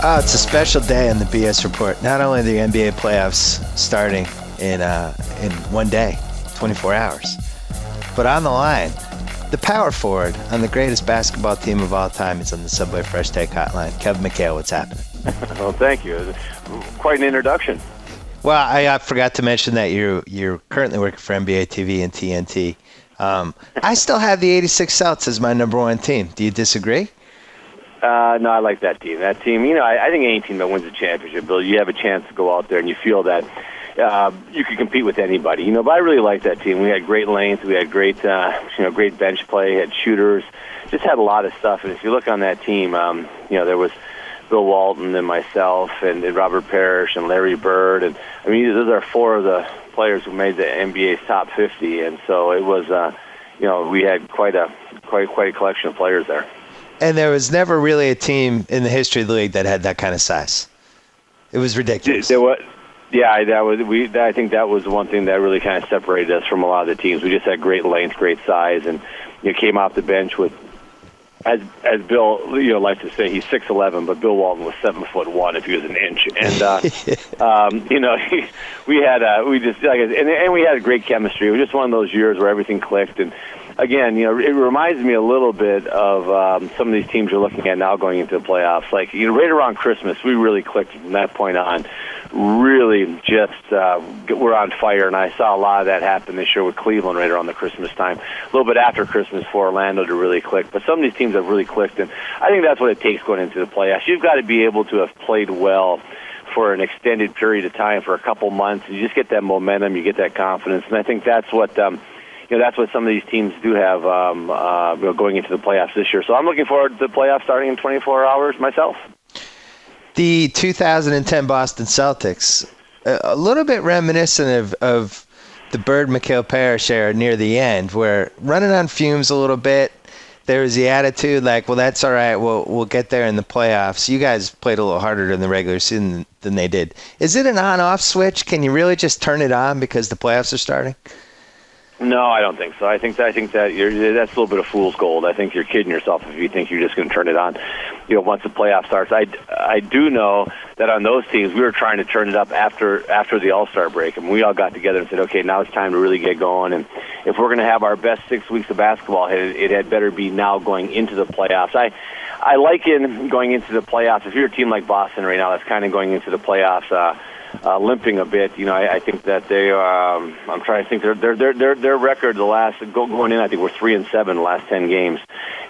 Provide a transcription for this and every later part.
Oh, it's a special day on the BS Report. Not only the NBA playoffs starting in one day, 24 hours, but on the line, the power forward on the greatest basketball team of all time is on the Subway Fresh Take Hotline. Kevin McHale, what's happening? Well, thank you. Quite an introduction. Well, I forgot to mention that you're currently working for NBA TV and TNT. I still have the 86 Celtics as my number one team. Do you disagree? No, I like that team. That team, I think any team that wins a championship, Bill, you have a chance to go out there and you feel that you can compete with anybody. But I really like that team. We had great length. We had great, great bench play. Had shooters. Just had a lot of stuff. And if you look on that team, there was Bill Walton and myself and Robert Parrish and Larry Bird. And I mean, those are four of the players who made the NBA's top 50. And so it was, we had quite a collection of players there. And there was never really a team in the history of the league that had that kind of size. It was ridiculous. I think that was one thing that really kind of separated us from a lot of the teams. We just had great length, great size, and you came off the bench with, as Bill likes to say, he's 6'11", but Bill Walton was 7'1" if he was an inch. And we had great chemistry. It was just one of those years where everything clicked. And again, it reminds me a little bit of some of these teams you're looking at now going into the playoffs. Like, right around Christmas, we really clicked from that point on. Really just we're on fire, and I saw a lot of that happen this year with Cleveland right around the Christmas time. A little bit after Christmas for Orlando to really click. But some of these teams have really clicked, and I think that's what it takes going into the playoffs. You've got to be able to have played well for an extended period of time, for a couple months. You just get that momentum, you get that confidence, and I think that's what that's what some of these teams do have going into the playoffs this year. So I'm looking forward to the playoffs starting in 24 hours myself. The 2010 Boston Celtics, a little bit reminiscent of the Bird-McHale Parrish era near the end, where running on fumes a little bit, there was the attitude like, well, that's all right, we'll get there in the playoffs. You guys played a little harder in the regular season than they did. Is it an on-off switch? Can you really just turn it on because the playoffs are starting? No, I don't think so. I think that that's a little bit of fool's gold. I think you're kidding yourself if you think you're just going to turn it on, once the playoff starts. I do know that on those teams we were trying to turn it up after the All-Star break, and we all got together and said, okay, now it's time to really get going. And if we're going to have our best 6 weeks of basketball, it had better be now going into the playoffs. I liken going into the playoffs. If you're a team like Boston right now, that's kind of going into the playoffs. Limping a bit, I think that they. I'm trying to think their record the last going in. I think we're 3-7 the last 10 games,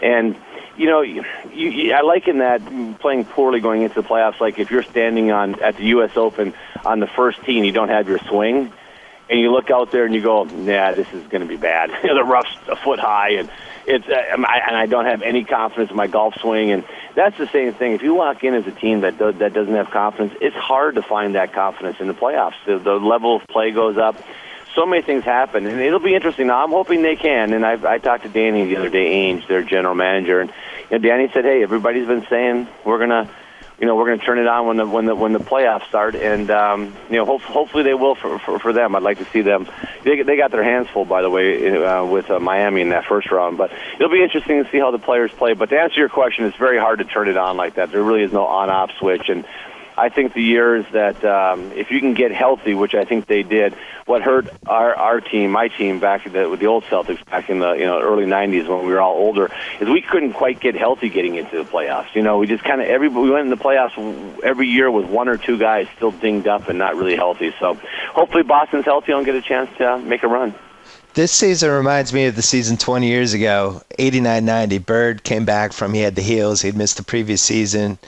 and I liken that playing poorly going into the playoffs. Like if you're standing at the U.S. Open on the first tee and you don't have your swing, and you look out there and you go, nah, this is going to be bad. The rough's a foot high, and I don't have any confidence in my golf swing. And that's the same thing. If you walk in as a team that doesn't have confidence, it's hard to find that confidence in the playoffs. The level of play goes up. So many things happen, and it'll be interesting. Now, I'm hoping they can. And I talked to Danny the other day, Ainge, their general manager, and Danny said, hey, everybody's been saying we're gonna turn it on when the playoffs start, and hopefully they will for them. I'd like to see them. They got their hands full, by the way, with Miami in that first round. But it'll be interesting to see how the players play. But to answer your question, it's very hard to turn it on like that. There really is no on-off switch, and I think the years that if you can get healthy, which I think they did, what hurt our team, my team back with the old Celtics back in the early 90s when we were all older, is we couldn't quite get healthy getting into the playoffs. We just kind of we went in the playoffs every year with one or two guys still dinged up and not really healthy. So hopefully Boston's healthy and get a chance to make a run. This season reminds me of the season 20 years ago, 89-90. Bird came back he had the heels. He'd missed the previous season.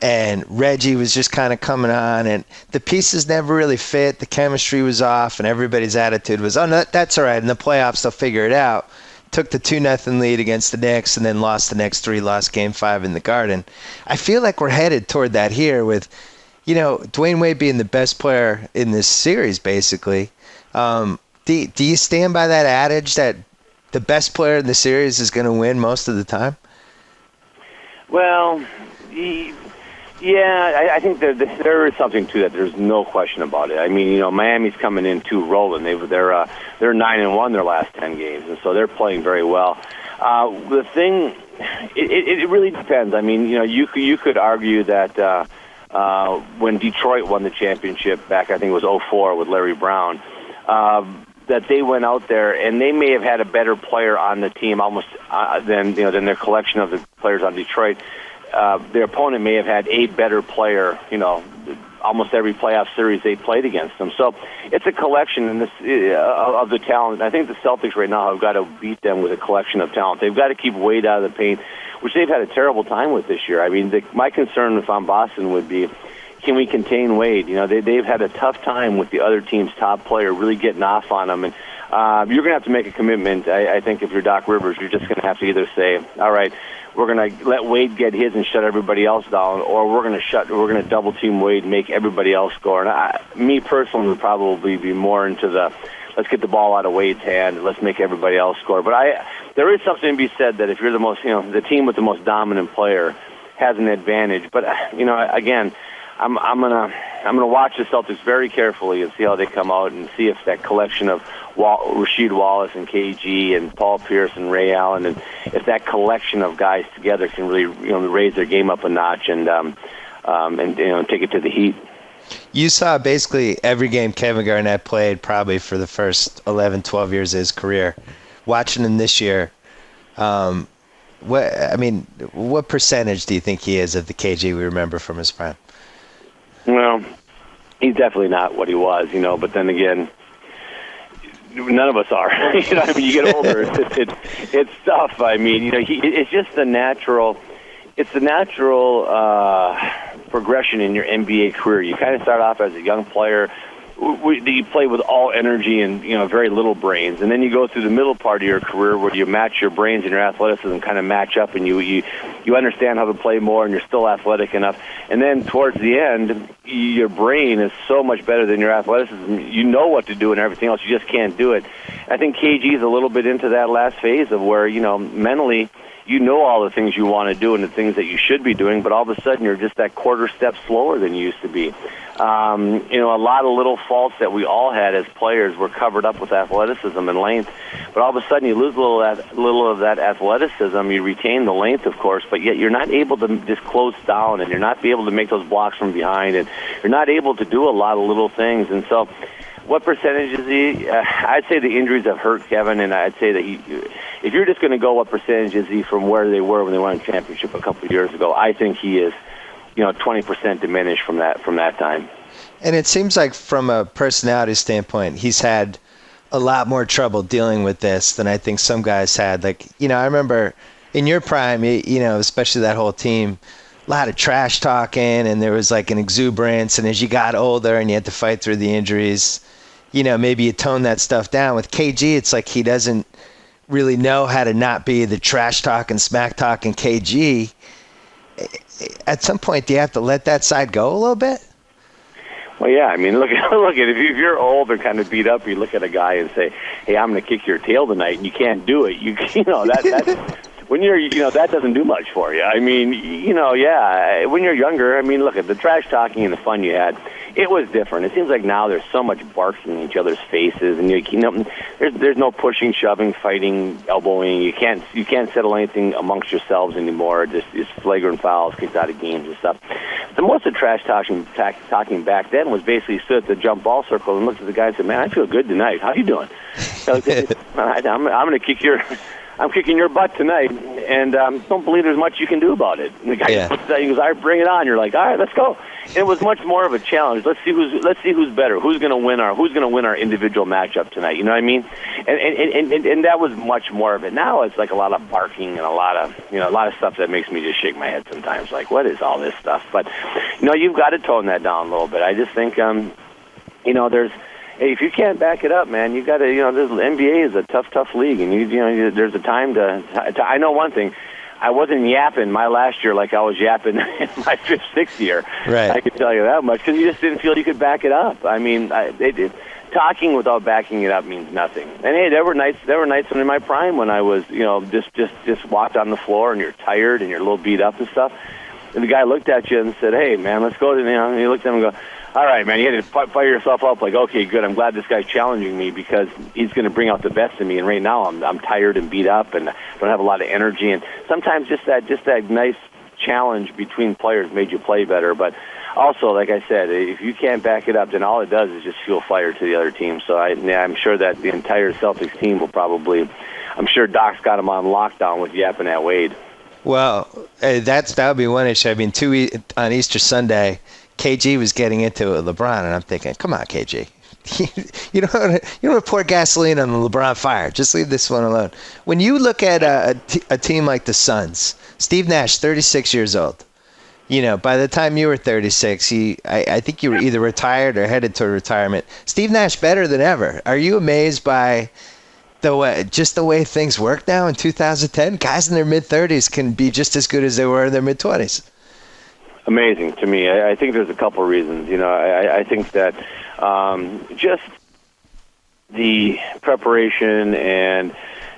And Reggie was just kind of coming on, and the pieces never really fit. The chemistry was off, and everybody's attitude was, oh, no, that's all right. In the playoffs, they'll figure it out. Took the 2-0 lead against the Knicks and then lost the next three, lost Game 5 in the Garden. I feel like we're headed toward that here with, Dwayne Wade being the best player in this series, basically. Do you stand by that adage that the best player in the series is going to win most of the time? Well, yeah, I think there is something to that. There's no question about it. I mean, Miami's coming in too rolling. They're 9-1 their last 10 games, and so they're playing very well. The thing, it really depends. I mean, you could argue that when Detroit won the championship back, I think it was '04 with Larry Brown, that they went out there and they may have had a better player on the team almost than their collection of the players on Detroit. Their opponent may have had a better player, almost every playoff series they played against them. So it's a collection of the talent. I think the Celtics right now have got to beat them with a collection of talent. They've got to keep Wade out of the paint, which they've had a terrible time with this year. I mean, my concern if I'm Boston would be, can we contain Wade? They've had a tough time with the other team's top player really getting off on them. And you're going to have to make a commitment. I think if you're Doc Rivers, you're just going to have to either say, all right, we're going to let Wade get his and shut everybody else down, or we're going to double team Wade and make everybody else score. And me personally would probably be more into the let's get the ball out of Wade's hand and let's make everybody else score. But there is something to be said that if you're the team with the most dominant player has an advantage. But again, I'm gonna watch the Celtics very carefully and see how they come out and see if that collection of Rasheed Wallace and KG and Paul Pierce and Ray Allen, and if that collection of guys together can really raise their game up a notch and take it to the Heat. You saw basically every game Kevin Garnett played probably for the first 11, 12 years of his career. Watching him this year, what percentage do you think he is of the KG we remember from his prime? Well, he's definitely not what he was, but then again, none of us are. You get older, it's tough. I mean, it's just the natural progression in your NBA career. You kind of start off as a young player. You play with all energy and very little brains, and then you go through the middle part of your career where you match your brains and your athleticism kind of match up, and you understand how to play more, and you're still athletic enough. And then towards the end, your brain is so much better than your athleticism. You know what to do and everything else. You just can't do it. I think KG is a little bit into that last phase of where mentally, all the things you want to do and the things that you should be doing, but all of a sudden you're just that quarter step slower than you used to be. A lot of little faults that we all had as players were covered up with athleticism and length, but all of a sudden you lose a little of that athleticism. You retain the length, of course, but yet you're not able to just close down, and you're not able to make those blocks from behind, and you're not able to do a lot of little things. And so what percentage is he? I'd say the injuries have hurt Kevin, and I'd say that if you're just going to go what percentage is he from where they were when they won a championship a couple of years ago, I think he is 20% diminished from that time. And it seems like from a personality standpoint, he's had a lot more trouble dealing with this than I think some guys had. Like, I remember in your prime, especially that whole team, a lot of trash talking, and there was like an exuberance. And as you got older and you had to fight through the injuries, maybe you tone that stuff down. With KG, it's like he doesn't really know how to not be the trash talking, smack talking KG. At some point, do you have to let that side go a little bit? Well, yeah. I mean, look at if you're old or kind of beat up, you look at a guy and say, "Hey, I'm going to kick your tail tonight," and you can't do it. That when you're that doesn't do much for you. I mean, yeah. When you're younger, I mean, look at the trash talking and the fun you had. It was different. It seems like now there's so much barking in each other's faces, and there's no pushing, shoving, fighting, elbowing. You can't settle anything amongst yourselves anymore. Just flagrant fouls, kicked out of games and stuff. The most of the trash talking back then was basically stood at the jump ball circle and looked at the guy and said, "Man, I feel good tonight. How you doing?" So, I'm going to kick your. I'm kicking your butt tonight, and don't believe there's much you can do about it. And the guy he goes, "All right, bring it on." You're like, "All right, let's go." And it was much more of a challenge. Let's see who's better. Who's going to win our individual matchup tonight? You know what I mean? And that was much more of it. Now it's like a lot of barking and a lot of stuff that makes me just shake my head sometimes. Like, what is all this stuff? But you've got to tone that down a little bit. I just think there's. Hey, if you can't back it up, man, you got to. This NBA is a tough league, and there's a time to. I know one thing. I wasn't yapping my last year like I was yapping in my fifth, sixth year. Right. I can tell you that much because you just didn't feel you could back it up. I mean, talking without backing it up means nothing. And hey, there were nights in my prime when I was, just walked on the floor and you're tired and you're a little beat up and stuff. And the guy looked at you and said, "Hey, man, let's go." And you looked at him and go, "All right, man." You had to fire yourself up like, "Okay, good. I'm glad this guy's challenging me because he's going to bring out the best in me." And right now, I'm tired and beat up and I don't have a lot of energy. And sometimes just that nice challenge between players made you play better. But also, like I said, if you can't back it up, then all it does is just fuel fire to the other team. So I'm sure that the entire Celtics team will probably, I'm sure Doc's got them on lockdown with yapping at Wade. Well, that would be one issue. I mean, on Easter Sunday, KG was getting into it with LeBron, and I'm thinking, come on, KG. You don't want to pour gasoline on the LeBron fire. Just leave this one alone. When you look at a team like the Suns, Steve Nash, 36 years old. You know, by the time you were 36, I think you were either retired or headed toward retirement. Steve Nash better than ever. Are you amazed by the way things work now in 2010? Guys in their mid-30s can be just as good as they were in their mid-20s. Amazing to me. I think there's a couple reasons. You know, I think that just the preparation and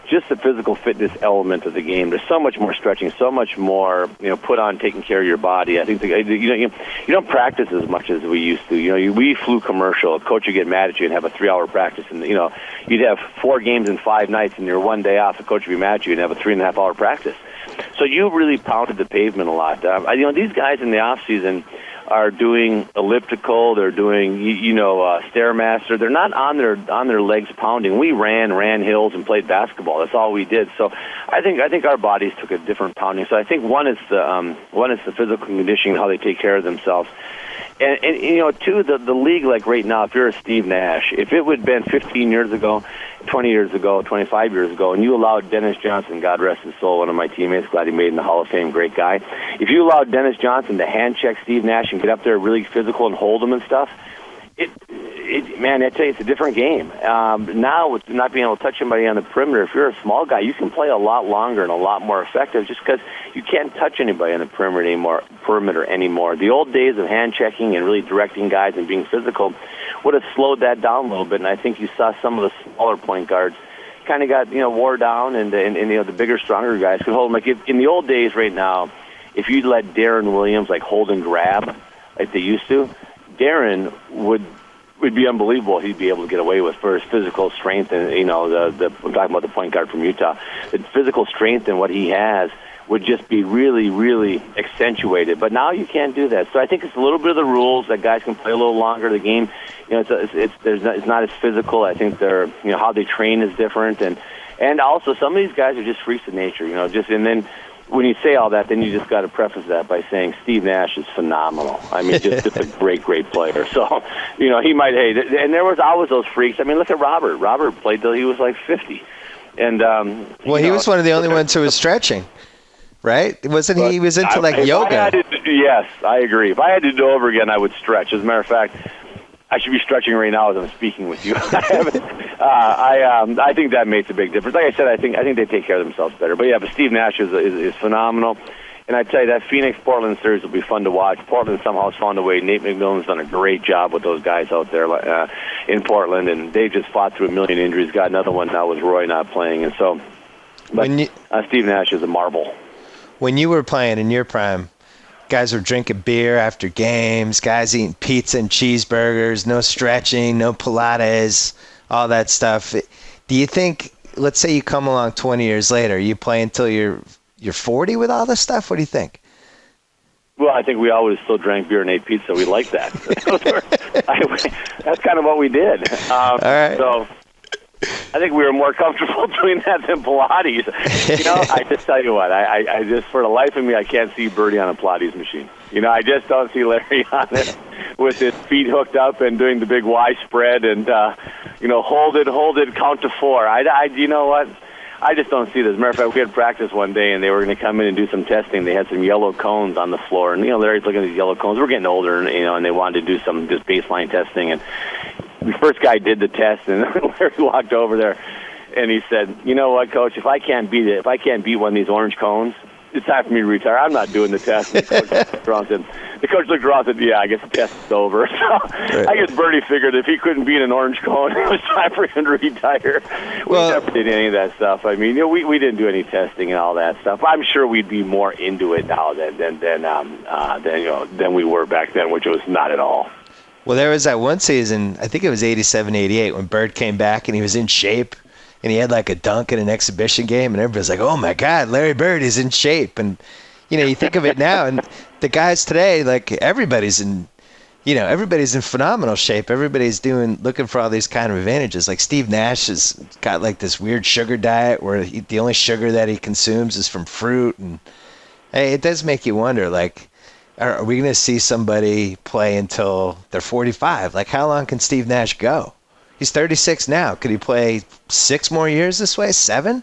just the physical fitness element of the game. There's so much more stretching, so much more, put on taking care of your body. I think you don't practice as much as we used to. We flew commercial. A coach would get mad at you and have a 3-hour practice, and you'd have 4 games in 5 nights, and your one day off. The coach would be mad at you and have a 3.5-hour practice. So you really pounded the pavement a lot. These guys in the off season are doing elliptical. They're doing Stairmaster. They're not on their legs pounding. We ran hills and played basketball. That's all we did. So I think our bodies took a different pounding. So I think one is the physical conditioning, how they take care of themselves. And two, the league, like right now, if you're a Steve Nash, if it would have been 15 years ago, 20 years ago, 25 years ago, and you allowed Dennis Johnson, God rest his soul, one of my teammates, glad he made in the Hall of Fame, great guy. If you allowed Dennis Johnson to hand check Steve Nash and get up there really physical and hold him and stuff, man, I tell you, it's a different game. Now, with not being able to touch anybody on the perimeter, if you're a small guy, you can play a lot longer and a lot more effective just because you can't touch anybody on the perimeter anymore. The old days of hand checking and really directing guys and being physical would have slowed that down a little bit, and I think you saw some of the smaller point guards kind of got wore down, and the bigger, stronger guys could hold them. Like in the old days, right now, if you'd let Darren Williams hold and grab like they used to, Darren would be unbelievable. He'd be able to get away with for his physical strength, and I'm talking about the point guard from Utah. The physical strength and what he has would just be really, really accentuated. But now you can't do that. So I think it's a little bit of the rules that guys can play a little longer. The game, it's not as physical. I think they're how they train is different, and also some of these guys are just freaks of nature. And then. When you say all that, then you just got to preface that by saying Steve Nash is phenomenal. I mean, just a great, great player. So, he might hate it. And there was always those freaks. I mean, look at Robert. Robert played till he was like 50. And he was one of the only ones who was stretching, right? Wasn't he? He was into yoga. Yes, I agree. If I had to do it over again, I would stretch. As a matter of fact, I should be stretching right now as I'm speaking with you. I think that makes a big difference. Like I said, I think they take care of themselves better. But Steve Nash is phenomenal. And I tell you, that Phoenix-Portland series will be fun to watch. Portland somehow has found a way. Nate McMillan's done a great job with those guys out there in Portland, and they just fought through a million injuries. Got another one now with Roy not playing. And so, Steve Nash is a marvel. When you were playing in your prime, guys were drinking beer after games, guys eating pizza and cheeseburgers, no stretching, no Pilates, all that stuff. Do you think, let's say you come along 20 years later, you play until you're 40 with all this stuff? What do you think? Well, I think we always still drank beer and ate pizza. We liked that. That's kind of what we did. All right. So I think we were more comfortable doing that than Pilates. I just tell you what, I just, for the life of me, I can't see Birdie on a Pilates machine. I just don't see Larry on it with his feet hooked up and doing the big Y spread and, hold it, count to 4. You know what? I just don't see this. As a matter of fact, we had practice one day, and they were going to come in and do some testing. They had some yellow cones on the floor, and Larry's looking at these yellow cones. We're getting older, and they wanted to do some just baseline testing. And the first guy did the test, and Larry walked over there, and he said, "You know what, Coach? If I can't beat one of these orange cones, it's time for me to retire. I'm not doing the test." The coach looked around and said, "Yeah, I guess the test is over." So right. I guess Bernie figured if he couldn't beat an orange cone, it was time for him to retire. We never did any of that stuff. I mean, we didn't do any testing and all that stuff. I'm sure we'd be more into it now than we were back then, which was not at all. Well, there was that one season, I think it was 87, 88, when Bird came back and he was in shape. And he had like a dunk in an exhibition game, and everybody's like, "Oh my God, Larry Bird is in shape!" And you think of it now, and the guys today, like everybody's in phenomenal shape. Everybody's looking for all these kind of advantages. Like Steve Nash has got like this weird sugar diet where the only sugar that he consumes is from fruit. And hey, it does make you wonder, like, are we going to see somebody play until they're 45? Like, how long can Steve Nash go? He's 36 now. Could he play 6 more years this way? 7?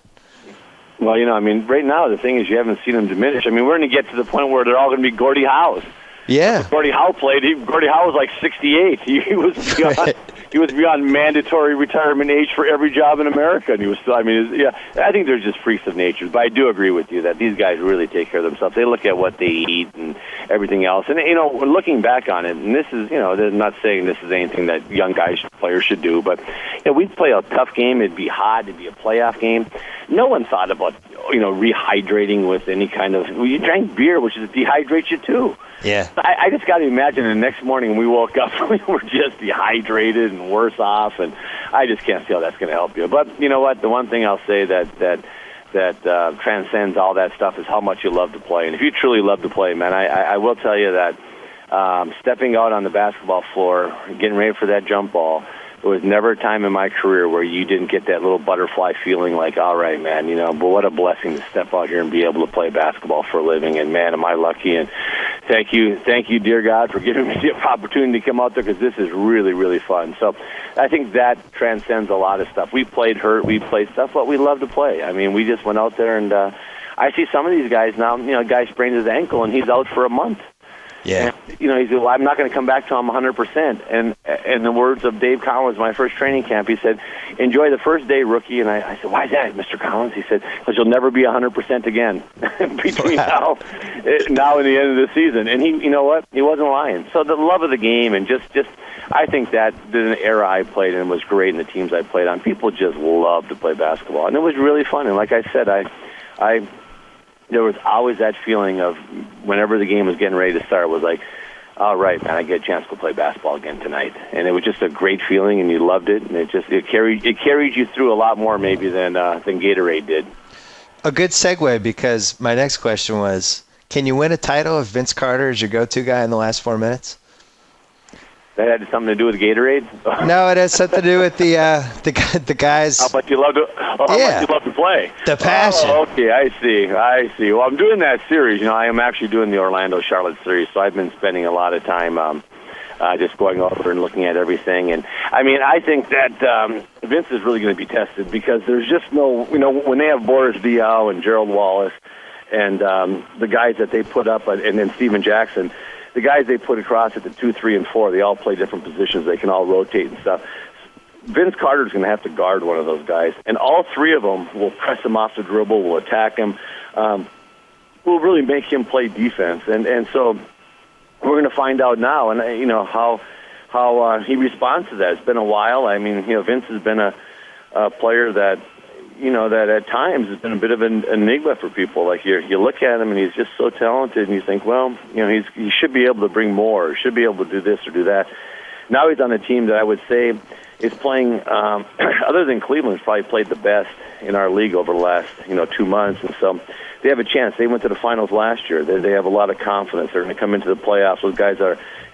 Well, right now the thing is you haven't seen him diminish. We're going to get to the point where they're all going to be Gordie Howe's. Yeah. Gordie Howe played. Gordie Howe was like 68. He was beyond, he was beyond mandatory retirement age for every job in America, and he was still. I think they're just freaks of nature. But I do agree with you that these guys really take care of themselves. They look at what they eat and everything else. And when looking back on it, and this is, they're not saying this is anything that young players should do, but we'd play a tough game. It'd be hot. It'd be a playoff game. No one thought about rehydrating with any kind of. Well, you drank beer, which dehydrates you too. Yeah. I just got to imagine the next morning we woke up and we were just dehydrated and worse off, and I just can't see how that's going to help you. But you know what? The one thing I'll say that transcends all that stuff is how much you love to play. And if you truly love to play, man, I will tell you that stepping out on the basketball floor, getting ready for that jump ball, there was never a time in my career where you didn't get that little butterfly feeling like, all right, man, but what a blessing to step out here and be able to play basketball for a living. And, man, am I lucky. And thank you, dear God, for giving me the opportunity to come out there because this is really, really fun. So I think that transcends a lot of stuff. We played hurt. We played stuff, but we love to play. We just went out there, and I see some of these guys now, a guy sprained his ankle, and he's out for a month. Yeah. He said, well, I'm not going to come back till I'm 100%. And in the words of Dave Collins, my first training camp, he said, enjoy the first day, rookie. And I said, why is that, Mr. Collins? He said, because you'll never be 100% again between now and the end of the season. And he, you know what? He wasn't lying. So the love of the game and just I think that the era I played in was great, and the teams I played on, people just loved to play basketball. And it was really fun. And like I said, there was always that feeling of whenever the game was getting ready to start was like, all right, man, I get a chance to play basketball again tonight. And it was just a great feeling, and you loved it, and it carried you through a lot more maybe than Gatorade did. A good segue, because my next question was, can you win a title if Vince Carter is your go-to guy in the last 4 minutes? That had something to do with Gatorade? No, it has something to do with the guys. How much you love to play. The passion. Oh, okay, I see. Well, I'm doing that series. I am actually doing the Orlando-Charlotte series, so I've been spending a lot of time just going over and looking at everything. And, I think that Vince is really going to be tested because there's just no, when they have Boris Diaw and Gerald Wallace and the guys that they put up, and then Steven Jackson, the guys they put across at the 2, 3, and 4, they all play different positions. They can all rotate and stuff. Vince Carter's going to have to guard one of those guys, and all 3 of them will press him off the dribble, will attack him, will really make him play defense. And so we're going to find out now, and how he responds to that. It's been a while. Vince has been a player that that at times has been a bit of an enigma for people. Like you look at him and he's just so talented, and you think, well, he should be able to bring more, or should be able to do this or do that. Now he's on a team that I would say is playing, other than Cleveland's probably played the best in our league over the last 2 months, and so they have a chance. They went to the finals last year. They have a lot of confidence. They're going to come into the playoffs. Those guys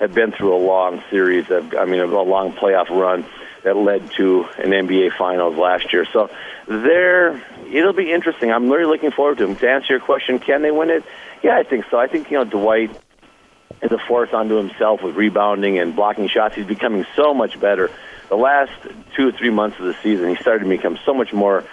have been through a long series a long playoff run that led to an NBA Finals last year. So it'll be interesting. I'm really looking forward to them. To answer your question, can they win it? Yeah, I think so. I think, Dwight is a force unto himself with rebounding and blocking shots. He's becoming so much better. The last 2 or 3 months of the season, he started to become so much more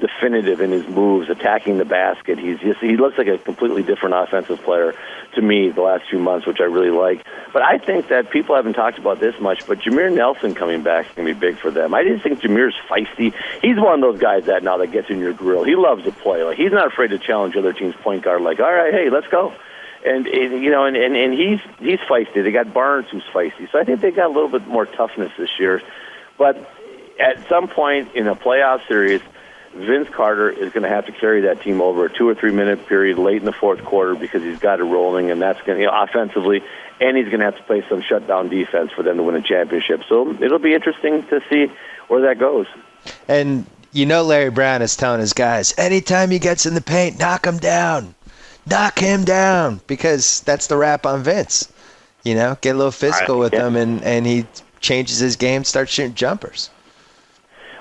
definitive in his moves, attacking the basket. He looks like a completely different offensive player to me the last few months, which I really like. But I think that people haven't talked about this much, but Jameer Nelson coming back is going to be big for them. I just think Jameer's feisty. He's one of those guys that gets in your grill. He loves to play. Like, he's not afraid to challenge other teams' point guard. Like, all right, hey, let's go. And he's feisty. They got Barnes who's feisty. So I think they got a little bit more toughness this year. But at some point in a playoff series, Vince Carter is going to have to carry that team over a 2 or 3 minute period late in the fourth quarter because he's got it rolling, and that's going to, offensively, and he's going to have to play some shutdown defense for them to win a championship. So it'll be interesting to see where that goes. And Larry Brown is telling his guys, anytime he gets in the paint, knock him down. knock him down, because that's the rap on Vince. Get a little physical with him, and he changes his game, starts shooting jumpers.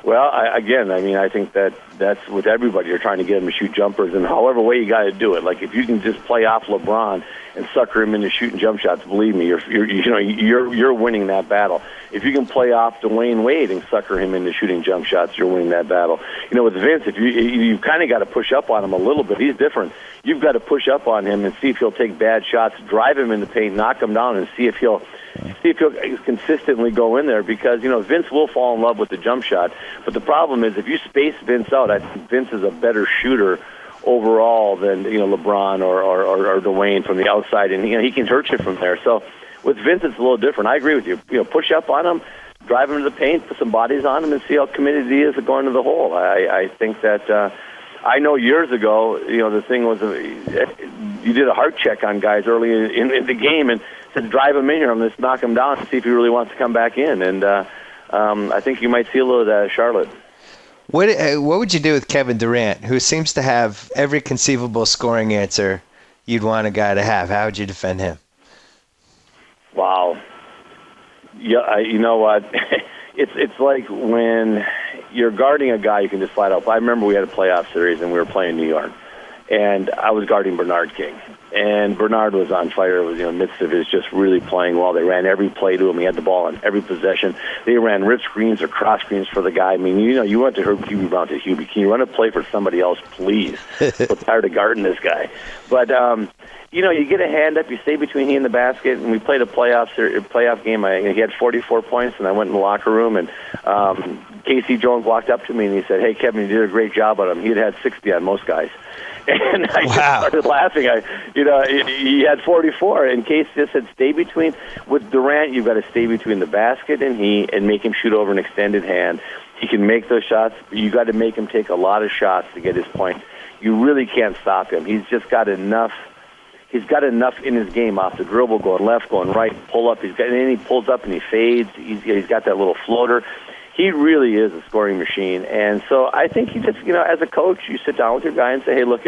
Well, I think that's with everybody. You're trying to get him to shoot jumpers, and however way you got to do it. Like if you can just play off LeBron and sucker him into shooting jump shots, believe me, you're winning that battle. If you can play off Dwayne Wade and sucker him into shooting jump shots, you're winning that battle. With Vince, if you've kind of got to push up on him a little bit. He's different. You've got to push up on him and see if he'll take bad shots, drive him in the paint, knock him down, and see if he'll consistently go in there, because Vince will fall in love with the jump shot. But the problem is, if you space Vince out, I think Vince is a better shooter overall than LeBron or Dwayne from the outside, and he can hurt you from there. So with Vince, it's a little different. I agree with you. Push up on him, drive him to the paint, put some bodies on him, and see how committed he is to going to the hole. I think that. I know years ago, the thing was, you did a heart check on guys early in the game and said, drive him in here and let's knock him down and see if he really wants to come back in. And I think you might see a little of that at Charlotte. What would you do with Kevin Durant, who seems to have every conceivable scoring answer you'd want a guy to have? How would you defend him? Wow. Yeah, you know what? It's like when you're guarding a guy, you can just flat out. I remember we had a playoff series and we were playing New York, and I was guarding Bernard King, and Bernard was on fire. It was in the midst of his just really playing well. They ran every play to him. He had the ball on every possession. They ran rip screens or cross screens for the guy. I mean, you went to Hubie Brown to Hubie. Can you run a play for somebody else, please? I'm tired of guarding this guy. But you get a hand up, you stay between he and the basket, and we played a playoff game. He had 44 points, and I went in the locker room, and Casey Jones walked up to me, and he said, "Hey, Kevin, you did a great job on him. He had 60 on most guys." And I just started laughing. He had 44, and Case just said, "Stay between." With Durant, you've got to stay between the basket and make him shoot over an extended hand. He can make those shots. You got to make him take a lot of shots to get his points. You really can't stop him. He's just got enough. He's got enough in his game off the dribble, going left, going right, pull up. And then he pulls up and he fades. He's got that little floater. He really is a scoring machine. And so I think you just, as a coach, you sit down with your guy and say, "Hey, look,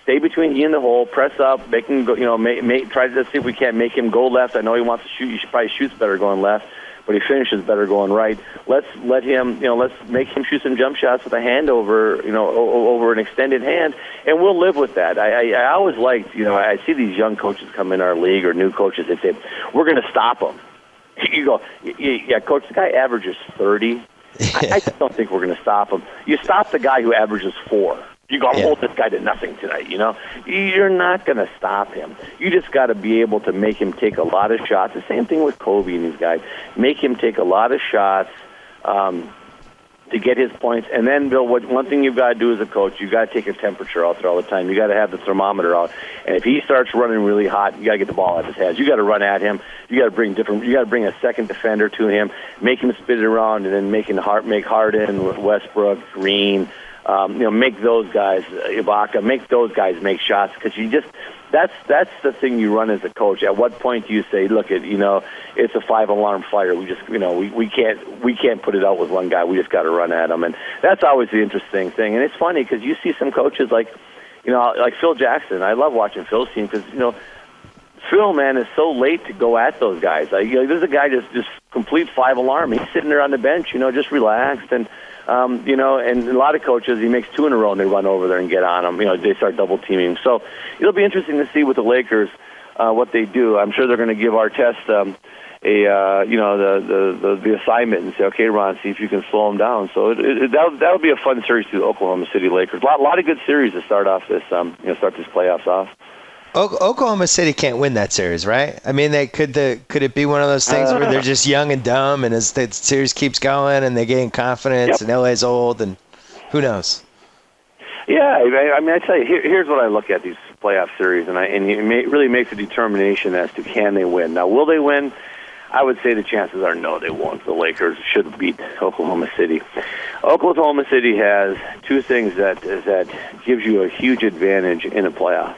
stay between he and the hole, press up, make him go, try to see if we can't make him go left. I know he wants to shoot. He probably shoots better going left, but he finishes better going right. Let's let him, let's make him shoot some jump shots with a hand over an extended hand, and we'll live with that." I always liked, I see these young coaches come in our league, or new coaches, they say, "We're going to stop him." You go, "Yeah, coach, the guy averages 30. I just don't think we're going to stop him." You stop the guy who averages 4. You go, "Hold this guy to nothing tonight," You're not going to stop him. You just got to be able to make him take a lot of shots. The same thing with Kobe and these guys. Make him take a lot of shots to get his points. And then, Bill, one thing you've got to do as a coach, you got to take a temperature out there all the time. You got to have the thermometer out. And if he starts running really hot, you got to get the ball out of his hands. You got to run at him. You got to bring a second defender to him, make him spit it around, and then make Harden, Westbrook, Green. Make those guys, Ibaka, make those guys make shots, because that's the thing you run as a coach. At what point do you say, "Look, it's a 5-alarm fire. We just, we can't put it out with one guy. We just got to run at him." And that's always the interesting thing. And it's funny because you see some coaches like Phil Jackson. I love watching Phil's team because Phil, man, is so late to go at those guys. There's a guy just complete 5-alarm. He's sitting there on the bench, just relaxed. And and a lot of coaches, he makes 2 in a row and they run over there and get on him. They start double teaming. So it'll be interesting to see with the Lakers what they do. I'm sure they're going to give Artest the assignment and say, "Okay, Ron, see if you can slow him down." So that'll be a fun series to the Oklahoma City Lakers. A lot of good series to start off this start this playoffs off. Oklahoma City can't win that series, right? I mean, could it be one of those things where they're just young and dumb, and as the series keeps going and they gain confidence, and LA's old, and who knows? Yeah, I mean, I tell you, here's what I look at these playoff series, and it really makes a determination as to can they win. Now, will they win? I would say the chances are no, they won't. The Lakers should beat Oklahoma City. Oklahoma City has 2 things that gives you a huge advantage in a playoff.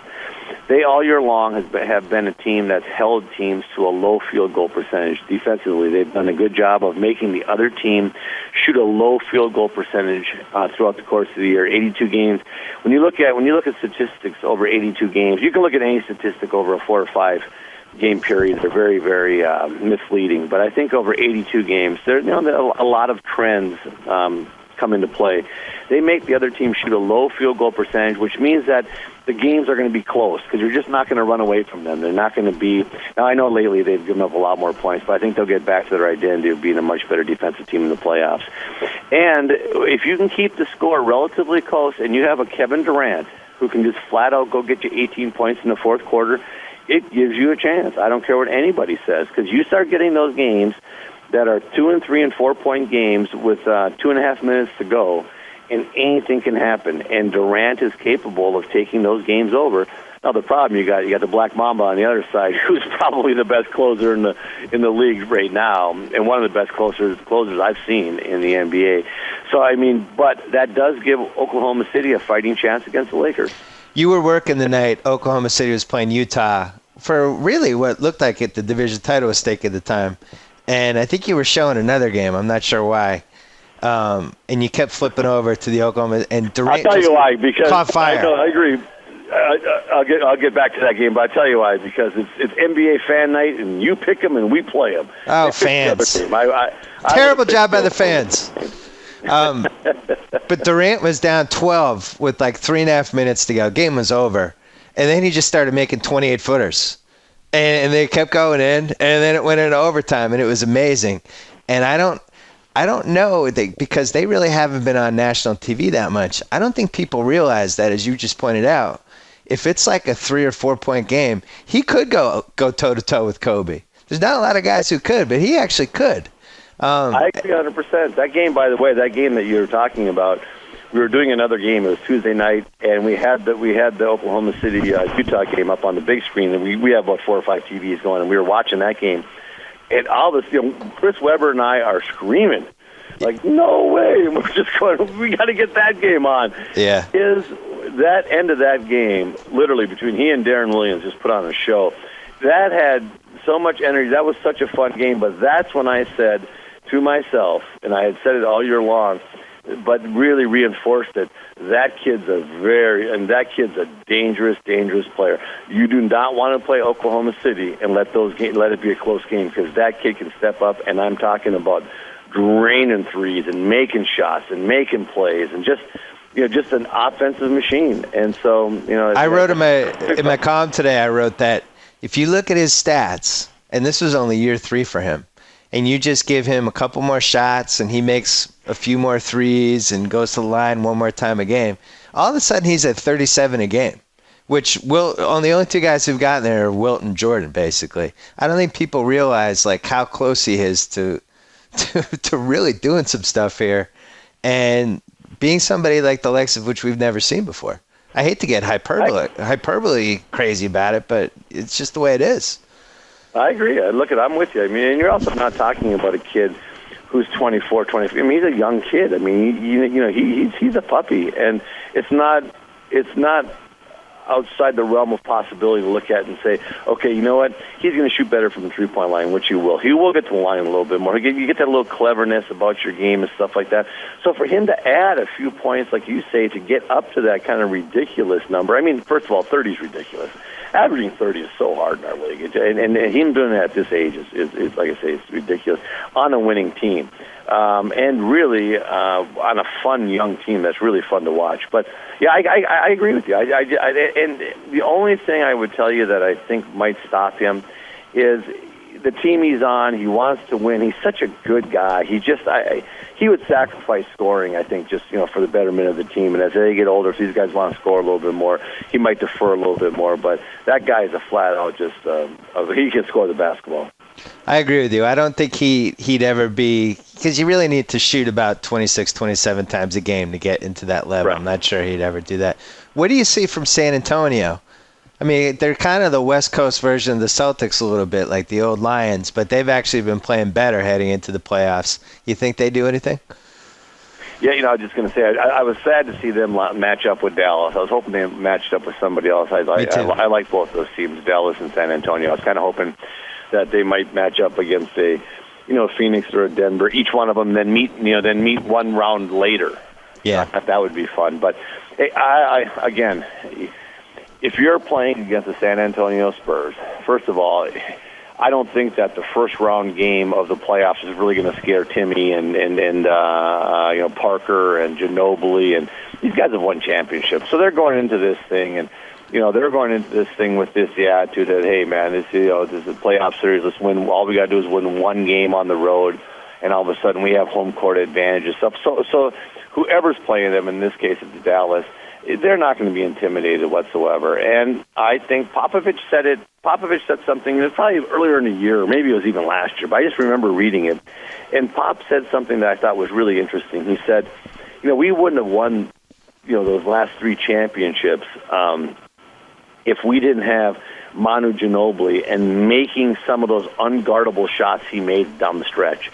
They all year long have been a team that's held teams to a low field goal percentage defensively. They've done a good job of making the other team shoot a low field goal percentage throughout the course of the year. 82 games. When you look at statistics over 82 games, you can look at any statistic over a 4 or 5 game period. They're very, very misleading. But I think over 82 games, there a lot of trends come into play. They make the other team shoot a low field goal percentage, which means that the games are going to be close because you're just not going to run away from them. They're not going to be. Now, I know lately they've given up a lot more points, but I think they'll get back to their identity of being a much better defensive team in the playoffs. And if you can keep the score relatively close and you have a Kevin Durant who can just flat out go get you 18 points in the fourth quarter, it gives you a chance. I don't care what anybody says, because you start getting those games that are 2 and 3 and 4 point games with 2.5 minutes to go, and anything can happen. And Durant is capable of taking those games over. Now the problem you got the Black Mamba on the other side, who's probably the best closer in the league right now, and one of the best closers I've seen in the NBA. So I mean, but that does give Oklahoma City a fighting chance against the Lakers. You were working the night Oklahoma City was playing Utah for really what looked like the division title was stake at the time. And I think you were showing another game. I'm not sure why. And you kept flipping over to the Oklahoma. And Durant I'll tell you why, because caught fire. I agree. I'll get back to that game, but I'll tell you why, because it's NBA fan night, and you pick them and we play them. Oh, fans. Terrible job by the fans. But Durant was down 12 with like 3.5 minutes to go. Game was over. And then he just started making 28-footers. And they kept going in, and then it went into overtime, and it was amazing. And I don't know, because they really haven't been on national TV that much. I don't think people realize that, as you just pointed out, if it's like a 3 or 4 point game, he could go toe-to-toe with Kobe. There's not a lot of guys who could, but he actually could. I agree 100%. That game, by the way, that game that you were talking about, we were doing another game. It was Tuesday night, and we had the Oklahoma City Utah game up on the big screen, and we have about 4 or 5 TVs going, and we were watching that game. And all this, Chris Webber and I are screaming, like, no way! And we're just going, we got to get that game on. Yeah. Is that end of that game, literally between he and Darren Williams, just put on a show. That had so much energy. That was such a fun game. But that's when I said to myself, and I had said it all year long, but really reinforced it, that kid's a dangerous, dangerous player. You do not want to play Oklahoma City and let it be a close game, because that kid can step up, and I'm talking about draining threes and making shots and making plays and just an offensive machine. And so, I wrote in my column today, I wrote that if you look at his stats, and this was only year 3 for him, and you just give him a couple more shots and he makes a few more threes and goes to the line one more time a game, all of a sudden he's at 37 a game, which the only 2 guys who've gotten there are Wilt and Jordan, basically. I don't think people realize like how close he is to really doing some stuff here and being somebody like the likes of which we've never seen before. I hate to get hyperbole crazy about it, but it's just the way it is. I agree. I'm with you. I mean, and you're also not talking about a kid who's 24, 25. I mean, he's a young kid. I mean, he's a puppy, and it's not outside the realm of possibility to look at and say, okay, you know what? He's going to shoot better from the three-point line, which he will. He will get to the line a little bit more. You get that little cleverness about your game and stuff like that. So for him to add a few points, like you say, to get up to that kind of ridiculous number, I mean, first of all, 30 is ridiculous. Averaging 30 is so hard in our league. And him doing that at this age is, like I say, it's ridiculous on a winning team. And really on a fun young team that's really fun to watch. But, yeah, I agree with you. And the only thing I would tell you that I think might stop him is the team he's on. He wants to win. He's such a good guy. He would sacrifice scoring, I think, just for the betterment of the team. And as they get older, if these guys want to score a little bit more, he might defer a little bit more. But that guy is a flat out he can score the basketball. I agree with you. I don't think he'd ever be, because you really need to shoot about 26, 27 times a game to get into that level. Right. I'm not sure he'd ever do that. What do you see from San Antonio? I mean, they're kind of the West Coast version of the Celtics a little bit, like the old Lions, but they've actually been playing better heading into the playoffs. You think they do anything? Yeah, I was just going to say, I was sad to see them match up with Dallas. I was hoping they matched up with somebody else. I like both those teams, Dallas and San Antonio. I was kind of hoping that they might match up against a Phoenix or a Denver, each one of them, then meet one round later. Yeah, that would be fun. But again, if you're playing against the San Antonio Spurs, first of all, I don't think that the first round game of the playoffs is really going to scare Timmy and Parker and Ginobili, and these guys have won championships, so they're going into this thing and. They're going into this thing with the attitude that, hey, man, this is a playoff series. Let's win. All we got to do is win one game on the road, and all of a sudden we have home court advantage and stuff. So whoever's playing them, in this case it's Dallas, they're not going to be intimidated whatsoever. And I think Popovich said it. Popovich said something, it was probably earlier in the year, or maybe it was even last year, but I just remember reading it. And Pop said something that I thought was really interesting. He said, we wouldn't have won, those last three championships if we didn't have Manu Ginobili and making some of those unguardable shots he made down the stretch.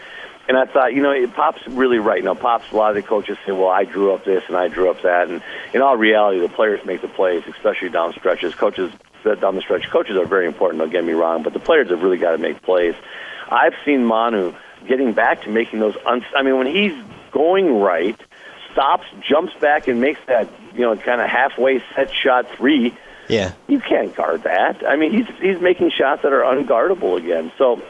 And I thought, Pop's really right. Pop's, a lot of the coaches say, well, I drew up this and I drew up that. And in all reality, the players make the plays, especially down stretches. Coaches down the stretch. Coaches are very important, don't get me wrong, but the players have really got to make plays. I've seen Manu getting back to making those, when he's going right, stops, jumps back, and makes that, kind of halfway set shot three. Yeah, you can't guard that. He's making shots that are unguardable again. So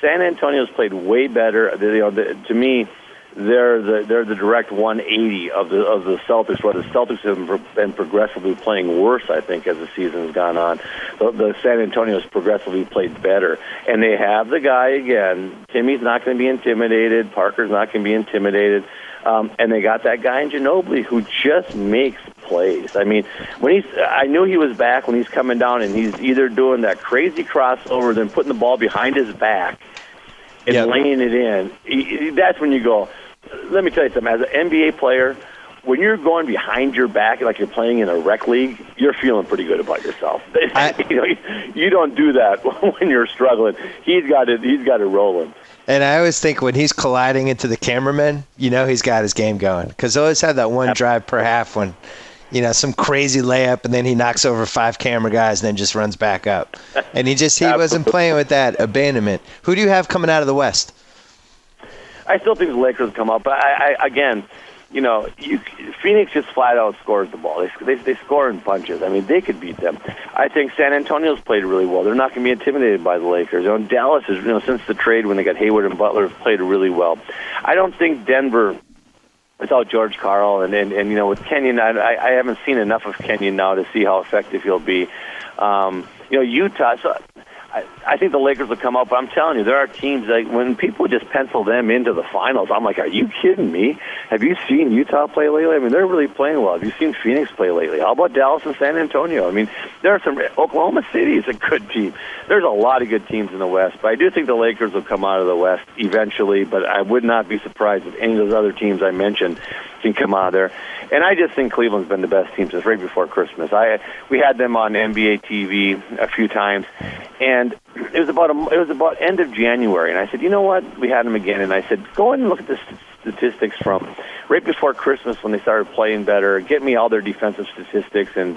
San Antonio's played way better. To me, they're the direct 180 of the Celtics. Where the Celtics have been progressively playing worse, I think, as the season has gone on. The San Antonio's progressively played better, and they have the guy again. Timmy's not going to be intimidated. Parker's not going to be intimidated. And they got that guy in Ginobili who just makes plays. I knew he was back when he's coming down and he's either doing that crazy crossover, then putting the ball behind his back and laying it in. That's when you go, let me tell you something, as an NBA player, when you're going behind your back like you're playing in a rec league, you're feeling pretty good about yourself. You don't do that when you're struggling. He's got it rolling. And I always think when he's colliding into the cameraman, he's got his game going. Because I always have that one drive per half when, some crazy layup and then he knocks over 5 camera guys and then just runs back up. And he wasn't playing with that abandonment. Who do you have coming out of the West? I still think the Lakers come up. But again, Phoenix just flat out scores the ball. They score in bunches. They could beat them. I think San Antonio's played really well. They're not going to be intimidated by the Lakers. Dallas is, since the trade when they got Hayward and Butler, have played really well. I don't think Denver, without George Karl and with Kenyon, I haven't seen enough of Kenyon now to see how effective he'll be. Utah. So I think the Lakers will come up, but I'm telling you, there are teams like when people just pencil them into the finals, I'm like, are you kidding me? Have you seen Utah play lately? They're really playing well. Have you seen Phoenix play lately? How about Dallas and San Antonio? There are some. Oklahoma City is a good team. There's a lot of good teams in the West, but I do think the Lakers will come out of the West eventually, but I would not be surprised if any of those other teams I mentioned can come out of there. And I just think Cleveland's been the best team since right before Christmas. We had them on NBA TV a few times, and it was about end of January, and I said, you know what? We had them again, and I said, go and look at the statistics from right before Christmas when they started playing better. Get me all their defensive statistics, and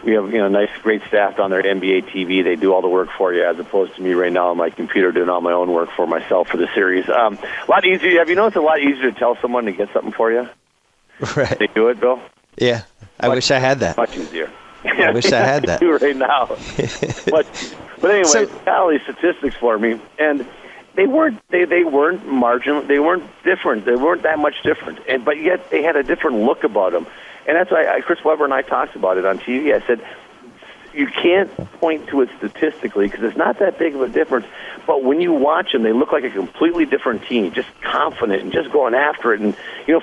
we have nice, great staff on their NBA TV. They do all the work for you, as opposed to me right now on my computer doing all my own work for myself for the series. A lot easier. Have you noticed it's a lot easier to tell someone to get something for you? Right. They do it, Bill? Yeah. I wish I had that. Much easier. I wish I had that. Do right now. But anyway, got all these statistics for me, and they weren't marginal. They weren't different. They weren't that much different, but yet they had a different look about them. And that's why Chris Webber and I talked about it on TV. I said, you can't point to it statistically because it's not that big of a difference. But when you watch them, they look like a completely different team, just confident and just going after it. And,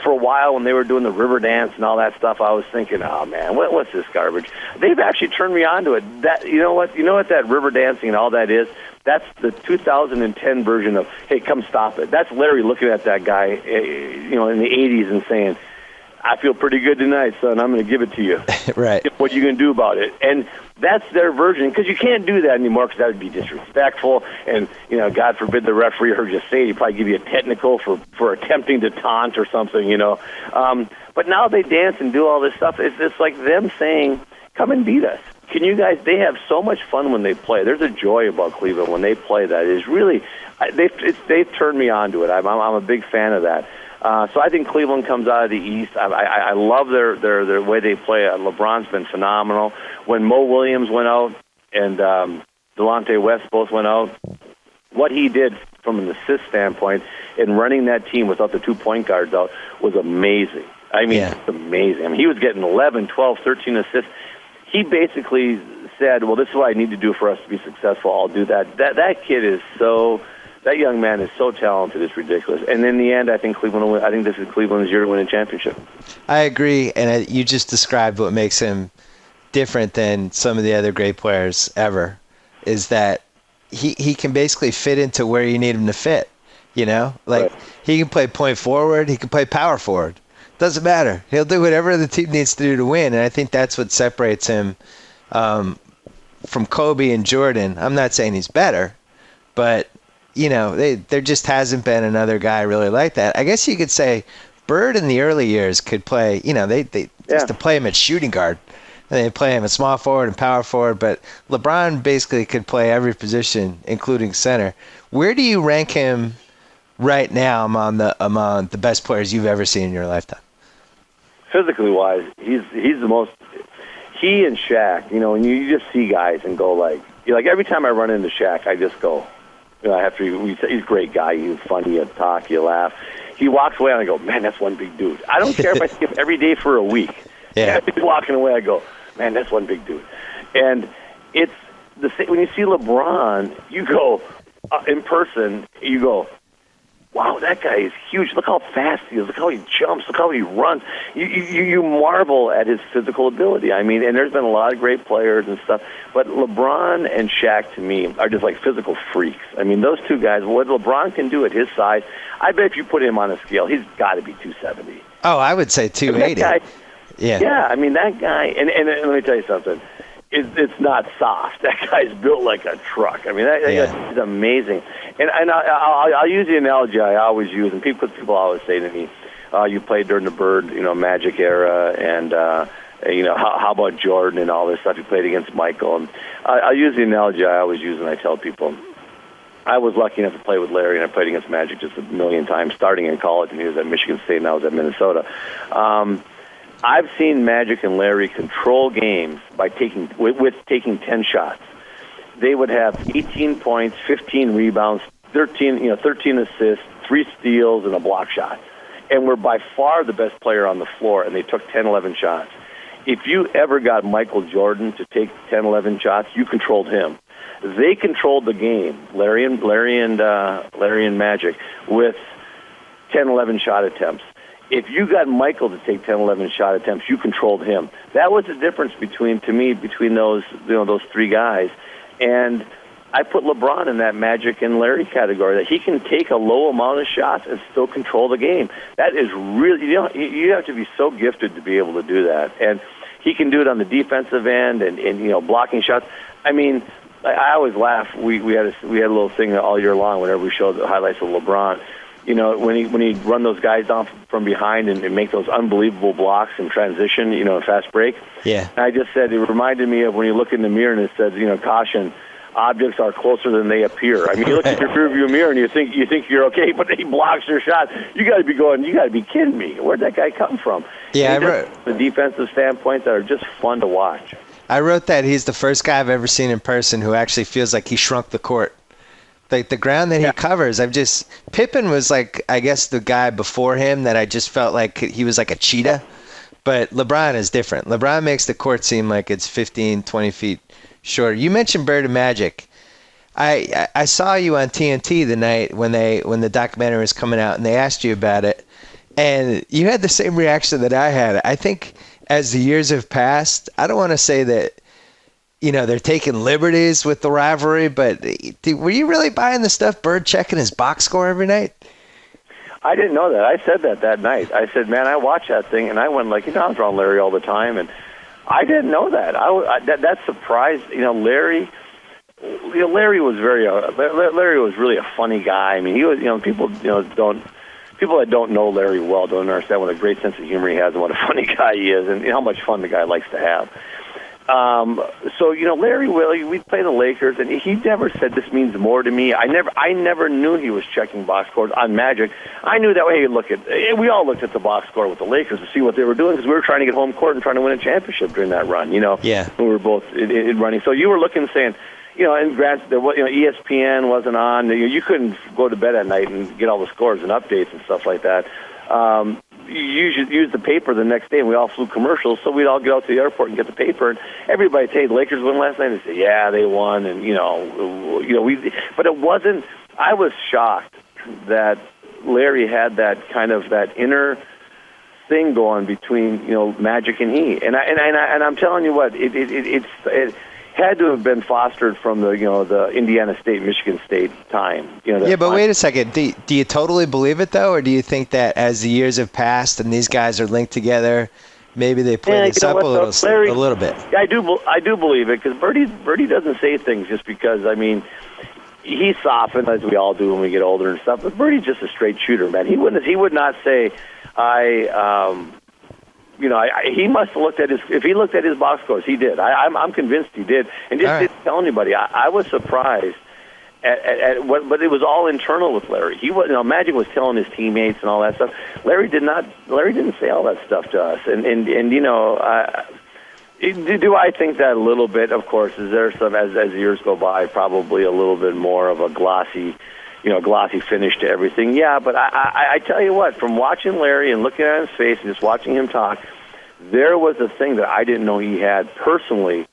for a while when they were doing the river dance and all that stuff, I was thinking, oh, man, what's this garbage? They've actually turned me on to it. You know what that river dancing and all that is? That's the 2010 version of, hey, come stop it. That's Larry looking at that guy, in the 80s and saying, I feel pretty good tonight, son. I'm going to give it to you. Right. What are you going to do about it? And that's their version, because you can't do that anymore because that would be disrespectful, and God forbid the referee heard you say it, he'd probably give you a technical for attempting to taunt or something, But now they dance and do all this stuff. It's like them saying, "Come and beat us." Can you guys? They have so much fun when they play. There's a joy about Cleveland when they play. That is really, they've turned me on to it. I'm a big fan of that. So I think Cleveland comes out of the East. I love their way they play. LeBron's been phenomenal. When Mo Williams went out and Delonte West both went out, what he did from an assist standpoint in running that team without the 2 point guards out was amazing. I mean, It's amazing. I mean, he was getting 11, 12, 13 assists. He basically said, well, this is what I need to do for us to be successful. I'll do that. That kid is that young man is so talented, it's ridiculous. And in the end, I think Cleveland will win. I think this is Cleveland's year to win a championship. I agree, and you just described what makes him different than some of the other great players ever, is that he can basically fit into where you need him to fit, Right. He can play point forward, he can play power forward. Doesn't matter. He'll do whatever the team needs to do to win, and I think that's what separates him from Kobe and Jordan. I'm not saying he's better, but there just hasn't been another guy really like that. I guess you could say Bird in the early years could play. They used to play him at shooting guard, and they play him at small forward and power forward. But LeBron basically could play every position, including center. Where do you rank him right now among the best players you've ever seen in your lifetime? Physically wise, he's the most. He and Shaq, and you just see guys and go like every time I run into Shaq, I just go. I have to. He's a great guy. He's funny. You talk. You laugh. He walks away, and I go, man, that's one big dude. I don't care if I see him every day for a week. Yeah. He's walking away, I go, man, that's one big dude. And it's the same when you see LeBron. You go in person. You go, wow, that guy is huge. Look how fast he is. Look how he jumps. Look how he runs. You marvel at his physical ability. I mean, and there's been a lot of great players and stuff, but LeBron and Shaq, to me, are just like physical freaks. I mean, those two guys, what LeBron can do at his size, I bet if you put him on a scale, he's got to be 270. Oh, I would say 280. Yeah, I mean, that guy, and let me tell you something. It's not soft. That guy's built like a truck. I mean, that guy's amazing. And I'll use the analogy I always use, and people always say to me, "You played during the Bird, Magic era, and how about Jordan and all this stuff? You played against Michael." And I'll use the analogy I always use, and I tell people, I was lucky enough to play with Larry, and I played against Magic just a million times, starting in college, and he was at Michigan State, and I was at Minnesota. I've seen Magic and Larry control games by taking 10 shots. They would have 18 points, 15 rebounds, 13 assists, 3 steals, and a block shot. And were by far the best player on the floor, and they took 10, 11 shots. If you ever got Michael Jordan to take 10, 11 shots, you controlled him. They controlled the game, Larry and Magic, with 10, 11 shot attempts. If you got Michael to take 10, 11 shot attempts, you controlled him. That was the difference between those three guys. And I put LeBron in that Magic and Larry category, that he can take a low amount of shots and still control the game. That is really, you have to be so gifted to be able to do that. And he can do it on the defensive end and blocking shots. I mean, I always laugh. We had a little thing all year long whenever we showed the highlights of LeBron. When he'd run those guys down from behind and make those unbelievable blocks in transition, in fast break. Yeah. And I just said, it reminded me of when you look in the mirror and it says, caution, objects are closer than they appear. I mean, you look at your rearview mirror and you think you're okay, but he blocks your shot. You got to be kidding me. Where'd that guy come from? Yeah, the defensive standpoint that are just fun to watch. I wrote that he's the first guy I've ever seen in person who actually feels like he shrunk the court. Like the ground that he covers, Pippen was like, I guess the guy before him that I just felt like he was like a cheetah. But LeBron is different. LeBron makes the court seem like it's 15, 20 feet shorter. You mentioned Bird and Magic. I saw you on TNT the night when the documentary was coming out and they asked you about it. And you had the same reaction that I had. I think as the years have passed, I don't want to say that they're taking liberties with the rivalry, but were you really buying the stuff Bird checking his box score every night? I didn't know that. I said that night. I said, man, I watched that thing, and I went like, I was around Larry all the time, and I didn't know that. That surprised. Larry. Larry was Larry was really a funny guy. I mean, he was. People that don't know Larry well don't understand what a great sense of humor he has and what a funny guy he is, and how much fun the guy likes to have. Larry we'd play the Lakers, and he never said this means more to me. I never knew he was checking box scores on Magic. I knew that way. We all looked at the box score with the Lakers to see what they were doing because we were trying to get home court and trying to win a championship during that run. Yeah. When we were both in running. So you were looking, saying, and granted, ESPN wasn't on. You couldn't go to bed at night and get all the scores and updates and stuff like that. You use the paper the next day, and we all flew commercials, so we'd all get out to the airport and get the paper, and everybody would say, the Lakers won last night, and they'd say, yeah, they won, and, but it wasn't, I was shocked that Larry had that kind of that inner thing going between, Magic and he, and I'm telling you what, it had to have been fostered from the Indiana State, Michigan State time. But wait a second. Do you totally believe it though, or do you think that as the years have passed and these guys are linked together, maybe they play this up a little bit? Yeah, I do believe it because Birdie doesn't say things just because. I mean, he's softened as we all do when we get older and stuff. But Birdie's just a straight shooter, man. He would not say he must have looked at if he looked at his box scores, he did. I'm convinced he did, and just didn't tell anybody. I was surprised at what, but it was all internal with Larry. He was, Magic was telling his teammates and all that stuff. Larry didn't say all that stuff to us, and do I think that a little bit? Of course, is there some as years go by, probably a little bit more of a glossy finish to everything. Yeah, but I tell you what, from watching Larry and looking at his face and just watching him talk, there was a thing that I didn't know he had personally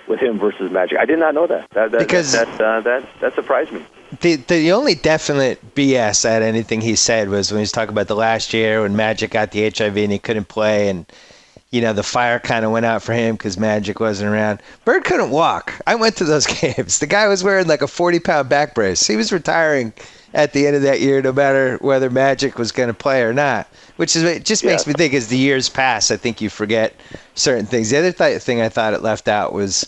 with him versus Magic. I did not know that. That surprised me. The only definite BS at anything he said was when he was talking about the last year when Magic got the HIV and he couldn't play, and the fire kind of went out for him because Magic wasn't around. Bird couldn't walk. I went to those games. The guy was wearing like a 40-pound back brace. He was retiring at the end of that year no matter whether Magic was going to play or not, which is it just makes me think as the years pass, I think you forget certain things. The other thing I thought it left out was,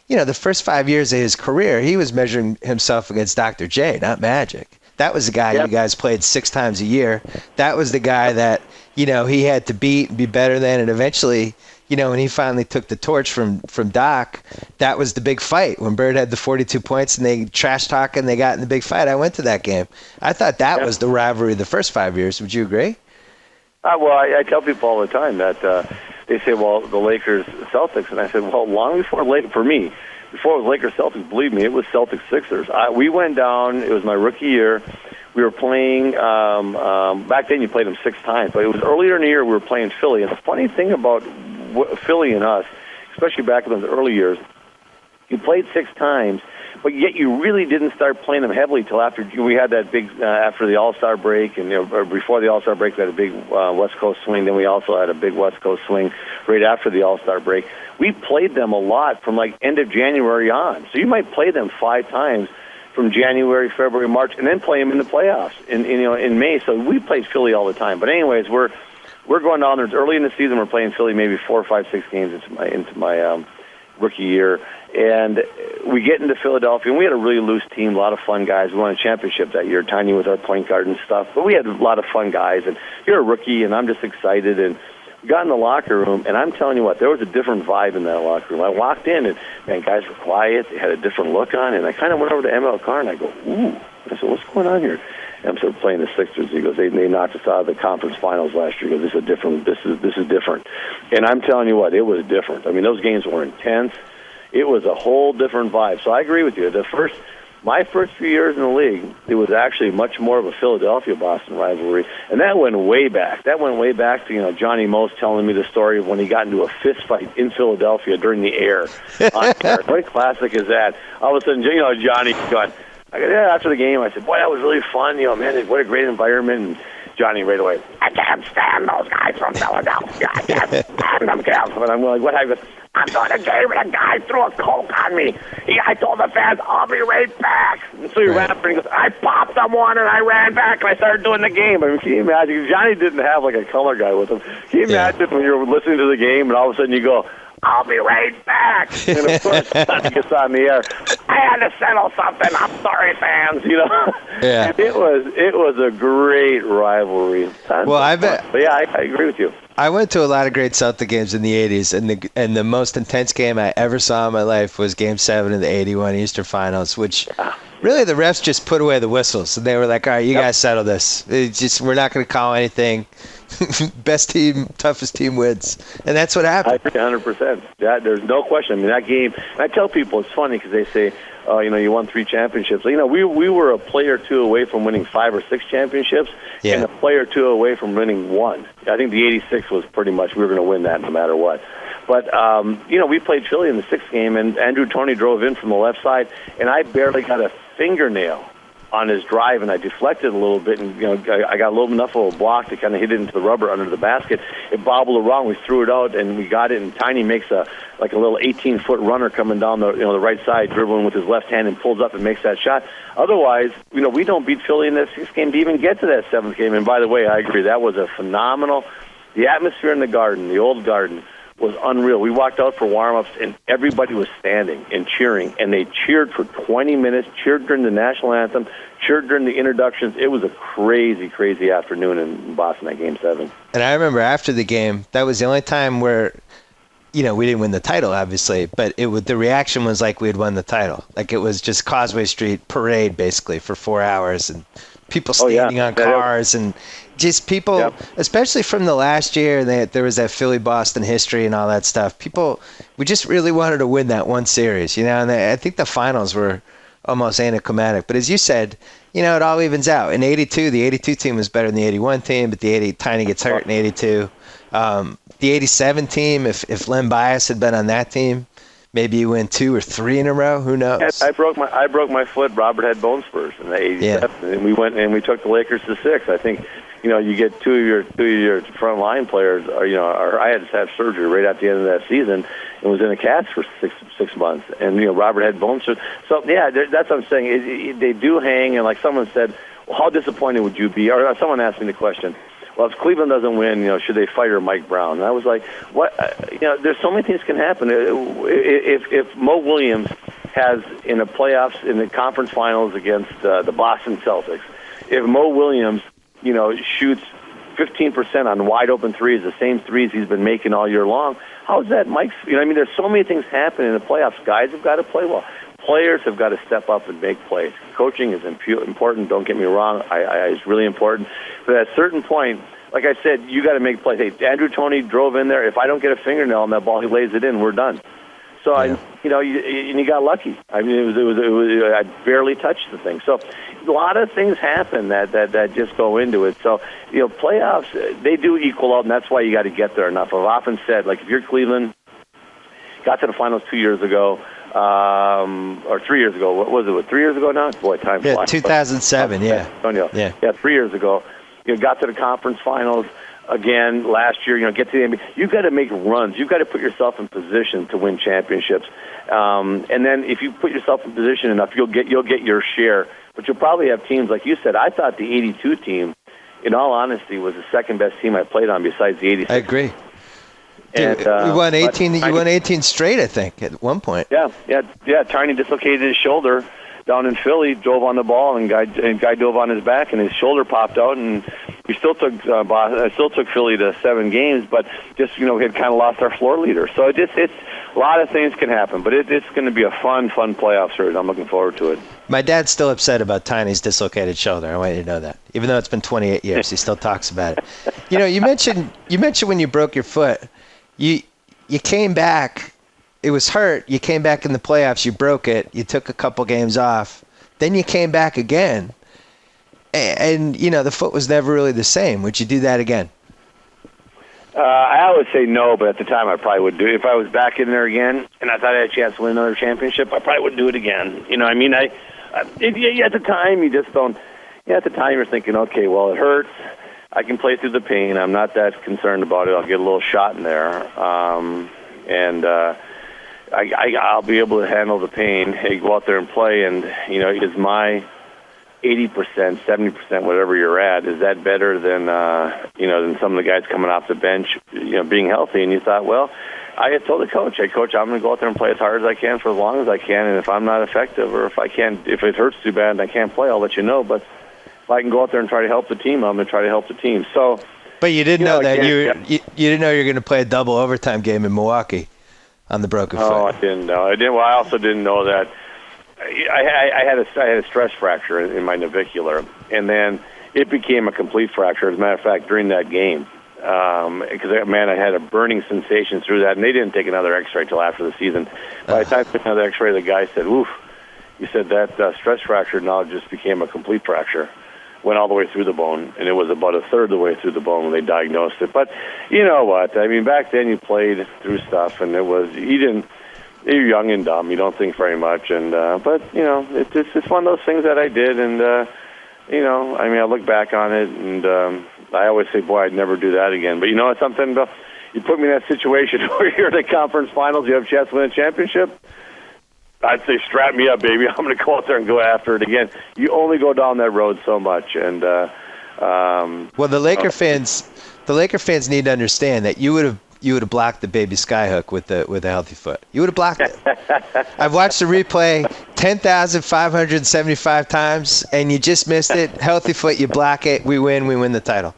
the first 5 years of his career, he was measuring himself against Dr. J, not Magic. That was the guy you guys played 6 times a year. That was the guy that, he had to beat and be better than, and eventually, when he finally took the torch from Doc, that was the big fight. When Bird had the 42 points and they trash talk and they got in the big fight, I went to that game. I thought that was the rivalry of the first 5 years. Would you agree? I tell people all the time that they say, well, the Lakers, Celtics, and I said, well, long before it was Lakers Celtics, believe me, it was Celtics-Sixers. We went down. It was my rookie year. We were playing, back then you played them 6 times, but it was earlier in the year we were playing Philly. And the funny thing about Philly and us, especially back in those early years, you played 6 times, but yet you really didn't start playing them heavily till after we had that big, after the All-Star break, and or before the All-Star break we had a big West Coast swing, then we also had a big West Coast swing right after the All-Star break. We played them a lot from like end of January on. So you might play them 5 times from January, February, March, and then play them in the playoffs in May. So we played Philly all the time. But anyways, we're going down there. It's early in the season. We're playing Philly maybe 4, 5, 6 games into my rookie year, and we get into Philadelphia. And we had a really loose team, a lot of fun guys. We won a championship that year. Tiny was our point guard and stuff. But we had a lot of fun guys. And you're a rookie, and I'm just excited. And we got in the locker room, and I'm telling you what, there was a different vibe in that locker room. I walked in, and man, guys were quiet. They had a different look on, and I kind of went over to ML Carr, and I go, ooh. I said, what's going on here? And I'm sort of playing the Sixers. He goes, they knocked us out of the conference finals last year. He goes, this is different. And I'm telling you what, it was different. I mean, those games were intense. It was a whole different vibe. So I agree with you. My first few years in the league, it was actually much more of a Philadelphia-Boston rivalry, and that went way back. That went way back to Johnny Most telling me the story of when he got into a fist fight in Philadelphia during the air. What a classic is that? All of a sudden, Johnny going, after the game, I said, boy, that was really fun. Man, what a great environment. And Johnny right away, I can't stand those guys from Philadelphia. I can't stand them, Kev. And I'm like, what happened? I'm going to game and a guy threw a Coke on me. I told the fans, I'll be right back. And so he ran up and he goes, I popped him one and I ran back and I started doing the game. I mean, can you imagine? Johnny didn't have like a color guy with him. Can you imagine when you're listening to the game and all of a sudden you go, I'll be right back. And of course, he gets on the air. I had to settle something. I'm sorry, fans. Yeah. And it was a great rivalry. Well, I bet. But yeah, I agree with you. I went to a lot of great Celtic games in the 80s, and the most intense game I ever saw in my life was Game 7 of the 81 Eastern Finals, which really the refs just put away the whistles. And they were like, all right, you guys settle this. We're not going to call anything. Best team, toughest team wins. And that's what happened. I agree 100%. There's no question. I mean, that game, and I tell people it's funny because they say, you won 3 championships. We were a play or 2 away from winning 5 or 6 championships, and a play or 2 away from winning 1. I think the 86 was pretty much we were going to win that no matter what. But, we played Philly in the 6th game, and Andrew Toney drove in from the left side, and I barely got a fingernail on his drive, and I deflected a little bit, and I got enough of a block to kind of hit it into the rubber under the basket. It bobbled around. We threw it out, and we got it. And Tiny makes a little 18-foot runner coming down the right side, dribbling with his left hand, and pulls up and makes that shot. Otherwise, we don't beat Philly in that 6th game to even get to that 7th game. And by the way, I agree, that was a phenomenal. The atmosphere in the Garden, the old Garden, was unreal. We walked out for warm-ups, and everybody was standing and cheering, and they cheered for 20 minutes, cheered during the national anthem, cheered during the introductions. It was a crazy, crazy afternoon in Boston at Game 7. And I remember after the game, that was the only time where, we didn't win the title, obviously, but the reaction was like we had won the title. Like it was just Causeway Street parade, basically, for 4 hours, and people standing on cars, and just people, especially from the last year, there was that Philly-Boston history and all that stuff. We just really wanted to win that one series, and I think the finals were almost anticlimactic. But as you said, it all evens out. In 82, the 82 team was better than the 81 team, but the Tiny gets hurt in 82. The 87 team, if Len Bias had been on that team, maybe you win 2 or 3 in a row. Who knows? I broke my foot. Robert had bone spurs in the 87, and we went and we took the Lakers to 6. I think you get two of your front line players. Or I had to have surgery right at the end of that season, and was in a cast for six months. And Robert had bone spurs. So that's what I'm saying. They do hang, and like someone said, well, how disappointed would you be? Or someone asked me the question. Well, if Cleveland doesn't win, should they fire Mike Brown? And I was like, what? There's so many things can happen. If Mo Williams has in the playoffs, in the conference finals against the Boston Celtics, if Mo Williams, shoots 15% on wide open threes, the same threes he's been making all year long, how is that Mike's? There's so many things happening in the playoffs. Guys have got to play well. Players have got to step up and make plays. Coaching is important. Don't get me wrong. It's really important. But at a certain point, like I said, you got to make plays. Hey, Andrew Toney drove in there. If I don't get a fingernail on that ball, he lays it in. We're done. So you got lucky. I mean, it was I barely touched the thing. So a lot of things happen that just go into it. So playoffs, they do equal out, and that's why you got to get there enough. I've often said, like, if you're Cleveland, got to the finals 2 years ago. Or 3 years ago. What was it? 3 years ago now? Boy, time flies. 2007, yeah. 3 years ago. Got to the conference finals again last year. Get to the NBA. You've got to make runs. You've got to put yourself in position to win championships. And then if you put yourself in position enough, you'll get your share. But you'll probably have teams, like you said. I thought the 82 team, in all honesty, was the second best team I played on besides the 86. I agree. And, you won 18. You won 18 straight, I think, at one point. Yeah. Tiny dislocated his shoulder down in Philly, dove on the ball, and guy dove on his back, and his shoulder popped out, and we still took Philly to 7 games, but just we had kind of lost our floor leader. So it's a lot of things can happen, but it's going to be a fun playoff series. I'm looking forward to it. My dad's still upset about Tiny's dislocated shoulder. I want you to know that, even though it's been 28 years, he still talks about it. You mentioned when you broke your foot. You came back. It was hurt. You came back in the playoffs. You broke it. You took a couple games off. Then you came back again. And the foot was never really the same. Would you do that again? I always say no, but at the time I probably would do it. If I was back in there again and I thought I had a chance to win another championship, I probably would do it again. At the time, you just don't. At the time, you're thinking, okay, well, it hurts. I can play through the pain. I'm not that concerned about it. I'll get a little shot in there, and I'll be able to handle the pain. Hey, go out there and play, and is my 80%, 70%, whatever you're at, is that better than than some of the guys coming off the bench, being healthy? And you thought, well, I had told the coach, "Hey, coach, I'm going to go out there and play as hard as I can for as long as I can, and if I'm not effective or if it hurts too bad and I can't play, I'll let you know. But if I can go out there and try to help the team, I'm going to try to help the team." So, but you didn't know that you didn't know you were going to play a double overtime game in Milwaukee on the broken foot. Oh, I didn't know. Well, I also didn't know that I had a stress fracture in my navicular, and then it became a complete fracture. As a matter of fact, during that game, because I had a burning sensation through that, and they didn't take another X-ray till after the season. By the time I took another X-ray, the guy said, "Oof," he said that stress fracture now just became a complete fracture. Went all the way through the bone, and it was about a third of the way through the bone when they diagnosed it. But you know what? I mean, back then you played through stuff, and you're young and dumb. You don't think very much, and but you know, it's one of those things that I did, and you know, I mean, I look back on it, and I always say, boy, I'd never do that again. But you know, it's something. You put me in that situation where you're in the conference finals, you have a chance to win a championship. I'd say strap me up, baby. I'm going to go out there and go after it again. You only go down that road so much, and well, the Laker fans need to understand that you would have blocked the baby skyhook with a healthy foot. You would have blocked it. I've watched the replay 10,575 times, and you just missed it. Healthy foot, you block it. We win the title.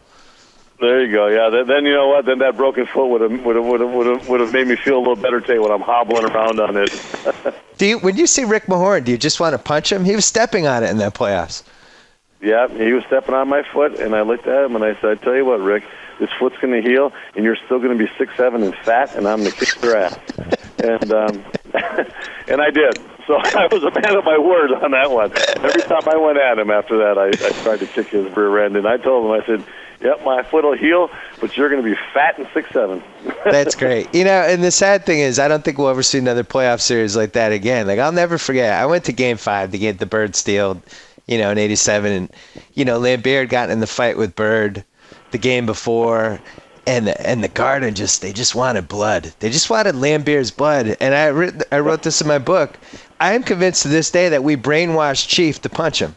There you go. Yeah. Then you know what? Then that broken foot would have made me feel a little better today when I'm hobbling around on it. When you see Rick Mahorn, do you just want to punch him? He was stepping on it in that playoffs. Yeah, he was stepping on my foot, and I looked at him and I said, "I tell you what, Rick, this foot's going to heal, and you're still going to be 6'7" and fat, and I'm going to kick your ass." And and I did. So I was a man of my word on that one. Every time I went at him after that, I tried to kick his rear end, and I told him, I said, "Yep, my foot will heal, but you're going to be fat and 6'7". That's great. You know, and the sad thing is, I don't think we'll ever see another playoff series like that again. Like, I'll never forget. I went to Game 5 to get the Bird steal, you know, in '87, and you know, Lambert had gotten in the fight with Bird the game before, and the Garden they just wanted blood. They just wanted Lambert's blood, and I wrote this in my book. I am convinced to this day that we brainwashed Chief to punch him.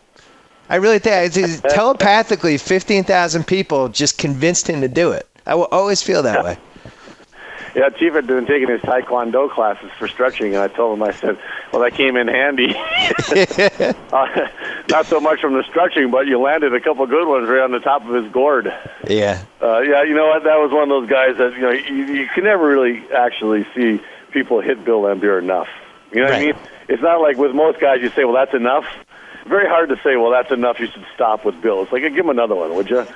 I really think telepathically 15,000 people just convinced him to do it. I will always feel that way. Yeah, Chief had been taking his Taekwondo classes for stretching, and I told him, I said, well, that came in handy. Not so much from the stretching, but you landed a couple good ones right on the top of his gourd. Yeah. Yeah, you know what? That was one of those guys that, you know, you can never really actually see people hit Bill Lambert enough. You know what I mean? It's not like with most guys you say, well, that's enough. Very hard to say, well, that's enough, you should stop with Bill. It's like, give him another one, would you?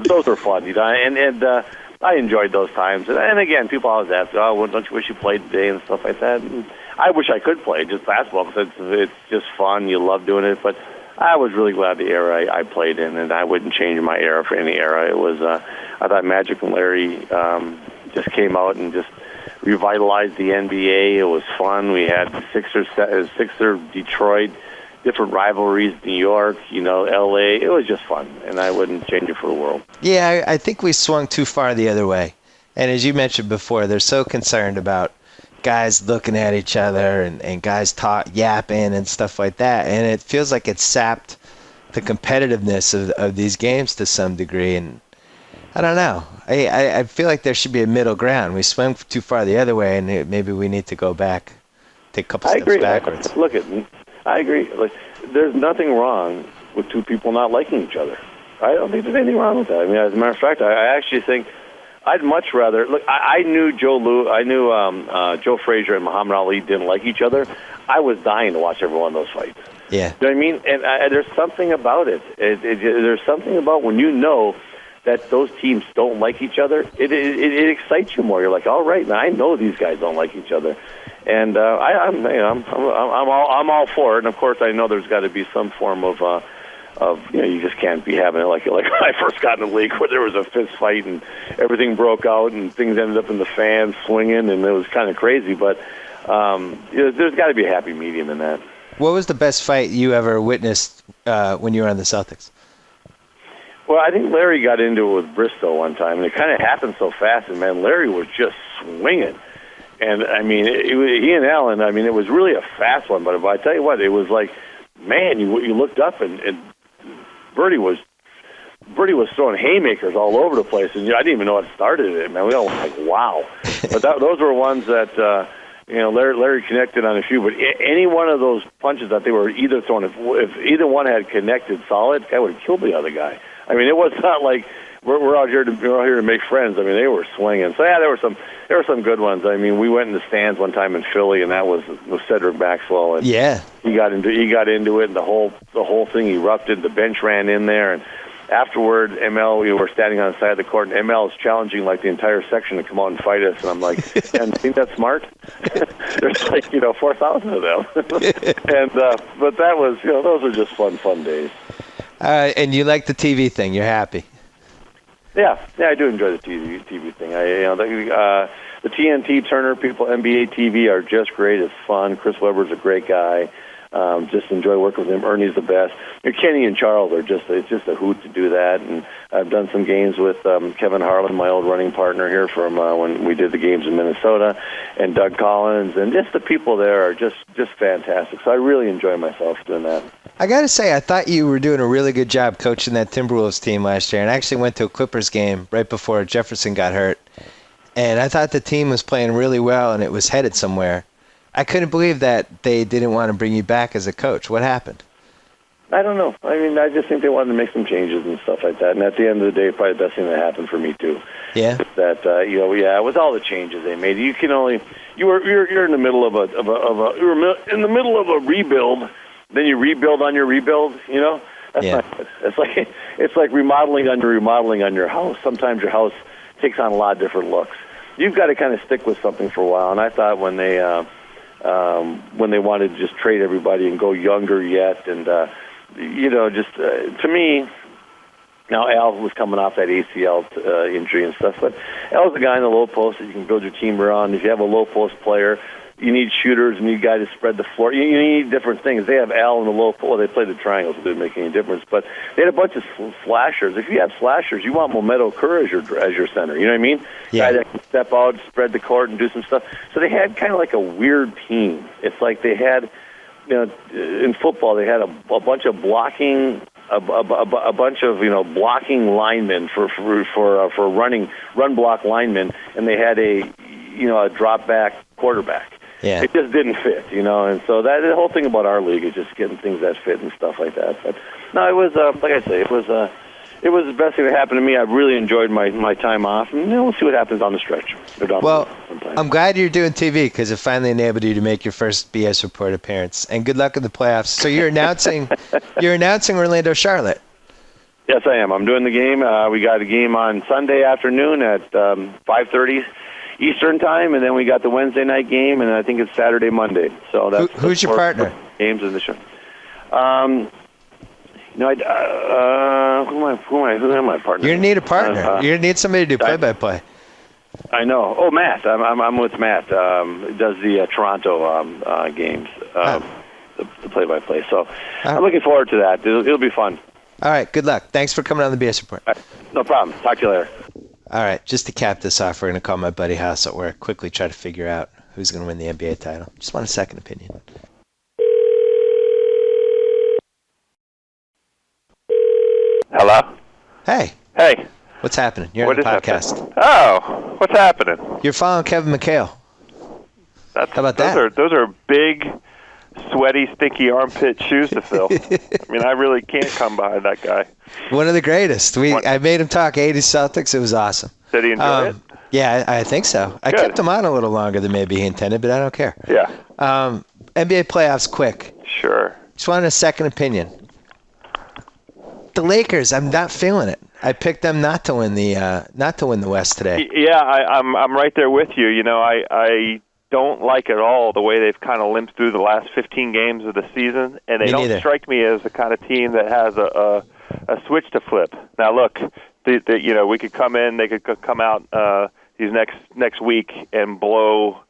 Those were fun, you know, and I enjoyed those times. And again, people always ask, oh, well, don't you wish you played today and stuff like that? And I wish I could play just basketball because it's just fun. You love doing it. But I was really glad the era I played in, and I wouldn't change my era for any era. It was, I thought Magic and Larry just came out and just revitalized the NBA. It was fun. We had Sixer, Detroit, different rivalries, New York, you know, L.A. It was just fun, and I wouldn't change it for the world. Yeah, I think we swung too far the other way. And as you mentioned before, they're so concerned about guys looking at each other and guys yapping and stuff like that. And it feels like it's sapped the competitiveness of these games to some degree. And I don't know. I feel like there should be a middle ground. We swung too far the other way, and maybe we need to go back, take a couple steps backwards. I agree. Like, there's nothing wrong with two people not liking each other. I don't think there's anything wrong with that. I mean, as a matter of fact, I actually think I'd much rather look. I knew Joe Frazier and Muhammad Ali didn't like each other. I was dying to watch every one of those fights. Yeah. You know what I mean? And there's something about it. There's something about when you know that those teams don't like each other. It excites you more. You're like, all right, now I know these guys don't like each other. And I'm all for it. And of course, I know there's got to be some form of you know, you just can't be having it like when I first got in the league where there was a fist fight and everything broke out and things ended up in the fans swinging and it was kind of crazy. But you know, there's got to be a happy medium in that. What was the best fight you ever witnessed when you were on the Celtics? Well, I think Larry got into it with Bristow one time, and it kind of happened so fast. And man, Larry was just swinging. And, I mean, he and Allen, I mean, it was really a fast one. But I tell you what, it was like, man, you looked up and Bertie was throwing haymakers all over the place. And I didn't even know what started it, man. We all were like, wow. But those were ones that Larry connected on a few. But any one of those punches that they were either throwing, if either one had connected solid, I would have killed the other guy. I mean, it was not like we're out here to make friends. I mean, they were swinging. So yeah, there were some good ones. I mean, we went in the stands one time in Philly, and that was Cedric Maxwell. And yeah, he got into it, and the whole thing erupted. The bench ran in there, and afterward, ML, we were standing on the side of the court, and ML is challenging like the entire section to come out and fight us. And I'm like, man, think that's smart? There's like 4,000 of them. And but that was those are just fun days. And you like the TV thing? You're happy? Yeah, I do enjoy the TV thing. The TNT Turner people, NBA TV are just great. It's fun. Chris Webber's a great guy. Just enjoy working with him. Ernie's the best. Kenny and Charles are it's just a hoot to do that. And I've done some games with Kevin Harlan, my old running partner here from when we did the games in Minnesota, and Doug Collins, and just the people there are just fantastic. So I really enjoy myself doing that. I got to say, I thought you were doing a really good job coaching that Timberwolves team last year, and I actually went to a Clippers game right before Jefferson got hurt, and I thought the team was playing really well and it was headed somewhere. I couldn't believe that they didn't want to bring you back as a coach. What happened? I don't know. I mean, I just think they wanted to make some changes and stuff like that. And at the end of the day, probably the best thing that happened for me too. Yeah. That with all the changes they made, you're in the middle of in the middle of a rebuild. Then you rebuild on your rebuild. That's not good. It's like remodeling on your house. Sometimes your house takes on a lot of different looks. You've got to kind of stick with something for a while. And I thought when they wanted to just trade everybody and go younger yet, and to me, now Al was coming off that ACL injury and stuff, but Al's the guy in the low post that you can build your team around. If you have a low post player, you need shooters and you need guys to spread the floor. You need different things. They have Al in the low post. Well, they played the triangles, so it didn't make any difference. But they had a bunch of slashers. If you have slashers, you want Momento Kerr as your center. You know what I mean? Yeah. Guy that can step out, spread the court, and do some stuff. So they had kind of like a weird team. It's like they had, in football, they had a bunch of blocking. A bunch of blocking linemen for run block linemen, and they had a drop back quarterback. Yeah. It just didn't fit, and so that the whole thing about our league is just getting things that fit and stuff like that. But no, it was like I say, it was the best thing that happened to me. I really enjoyed my time off, and we'll see what happens on the stretch. Well, I'm glad you're doing TV because it finally enabled you to make your first BS Report appearance. And good luck in the playoffs. So you're announcing Orlando Charlotte. Yes, I am. I'm doing the game. We got a game on Sunday afternoon at 5:30 Eastern time, and then we got the Wednesday night game, and I think it's Saturday, Monday. So that's who's your partner? Games in the show. Who am I partner? You're gonna need a partner. You're gonna need somebody to do play-by-play. I know. Oh, Matt. I'm with Matt. Does the Toronto games, the play-by-play. So I'm looking forward to that. It'll be fun. All right. Good luck. Thanks for coming on the BS Report. Right. No problem. Talk to you later. All right. Just to cap this off, we're going to call my buddy House at work, quickly try to figure out who's going to win the NBA title. Just want a second opinion. Hello? Hey. Hey. What's happening? You're on the podcast. Oh, what's happening? You're following Kevin McHale. How about that? Those are big, sweaty, stinky armpit shoes to fill. I mean, I really can't come behind that guy. One of the greatest. I made him talk 80s Celtics. It was awesome. Did he enjoy it? Yeah, I think so. I kept him on a little longer than maybe he intended, but I don't care. Yeah. NBA playoffs, quick. Sure. Just wanted a second opinion. The Lakers, I'm not feeling it. I picked them not to win the West today. Yeah, I'm right there with you. I don't like at all the way they've kind of limped through the last 15 games of the season, and they don't strike me as the kind of team that has a switch to flip. Now, look, we could come in, they could come out these next week and blow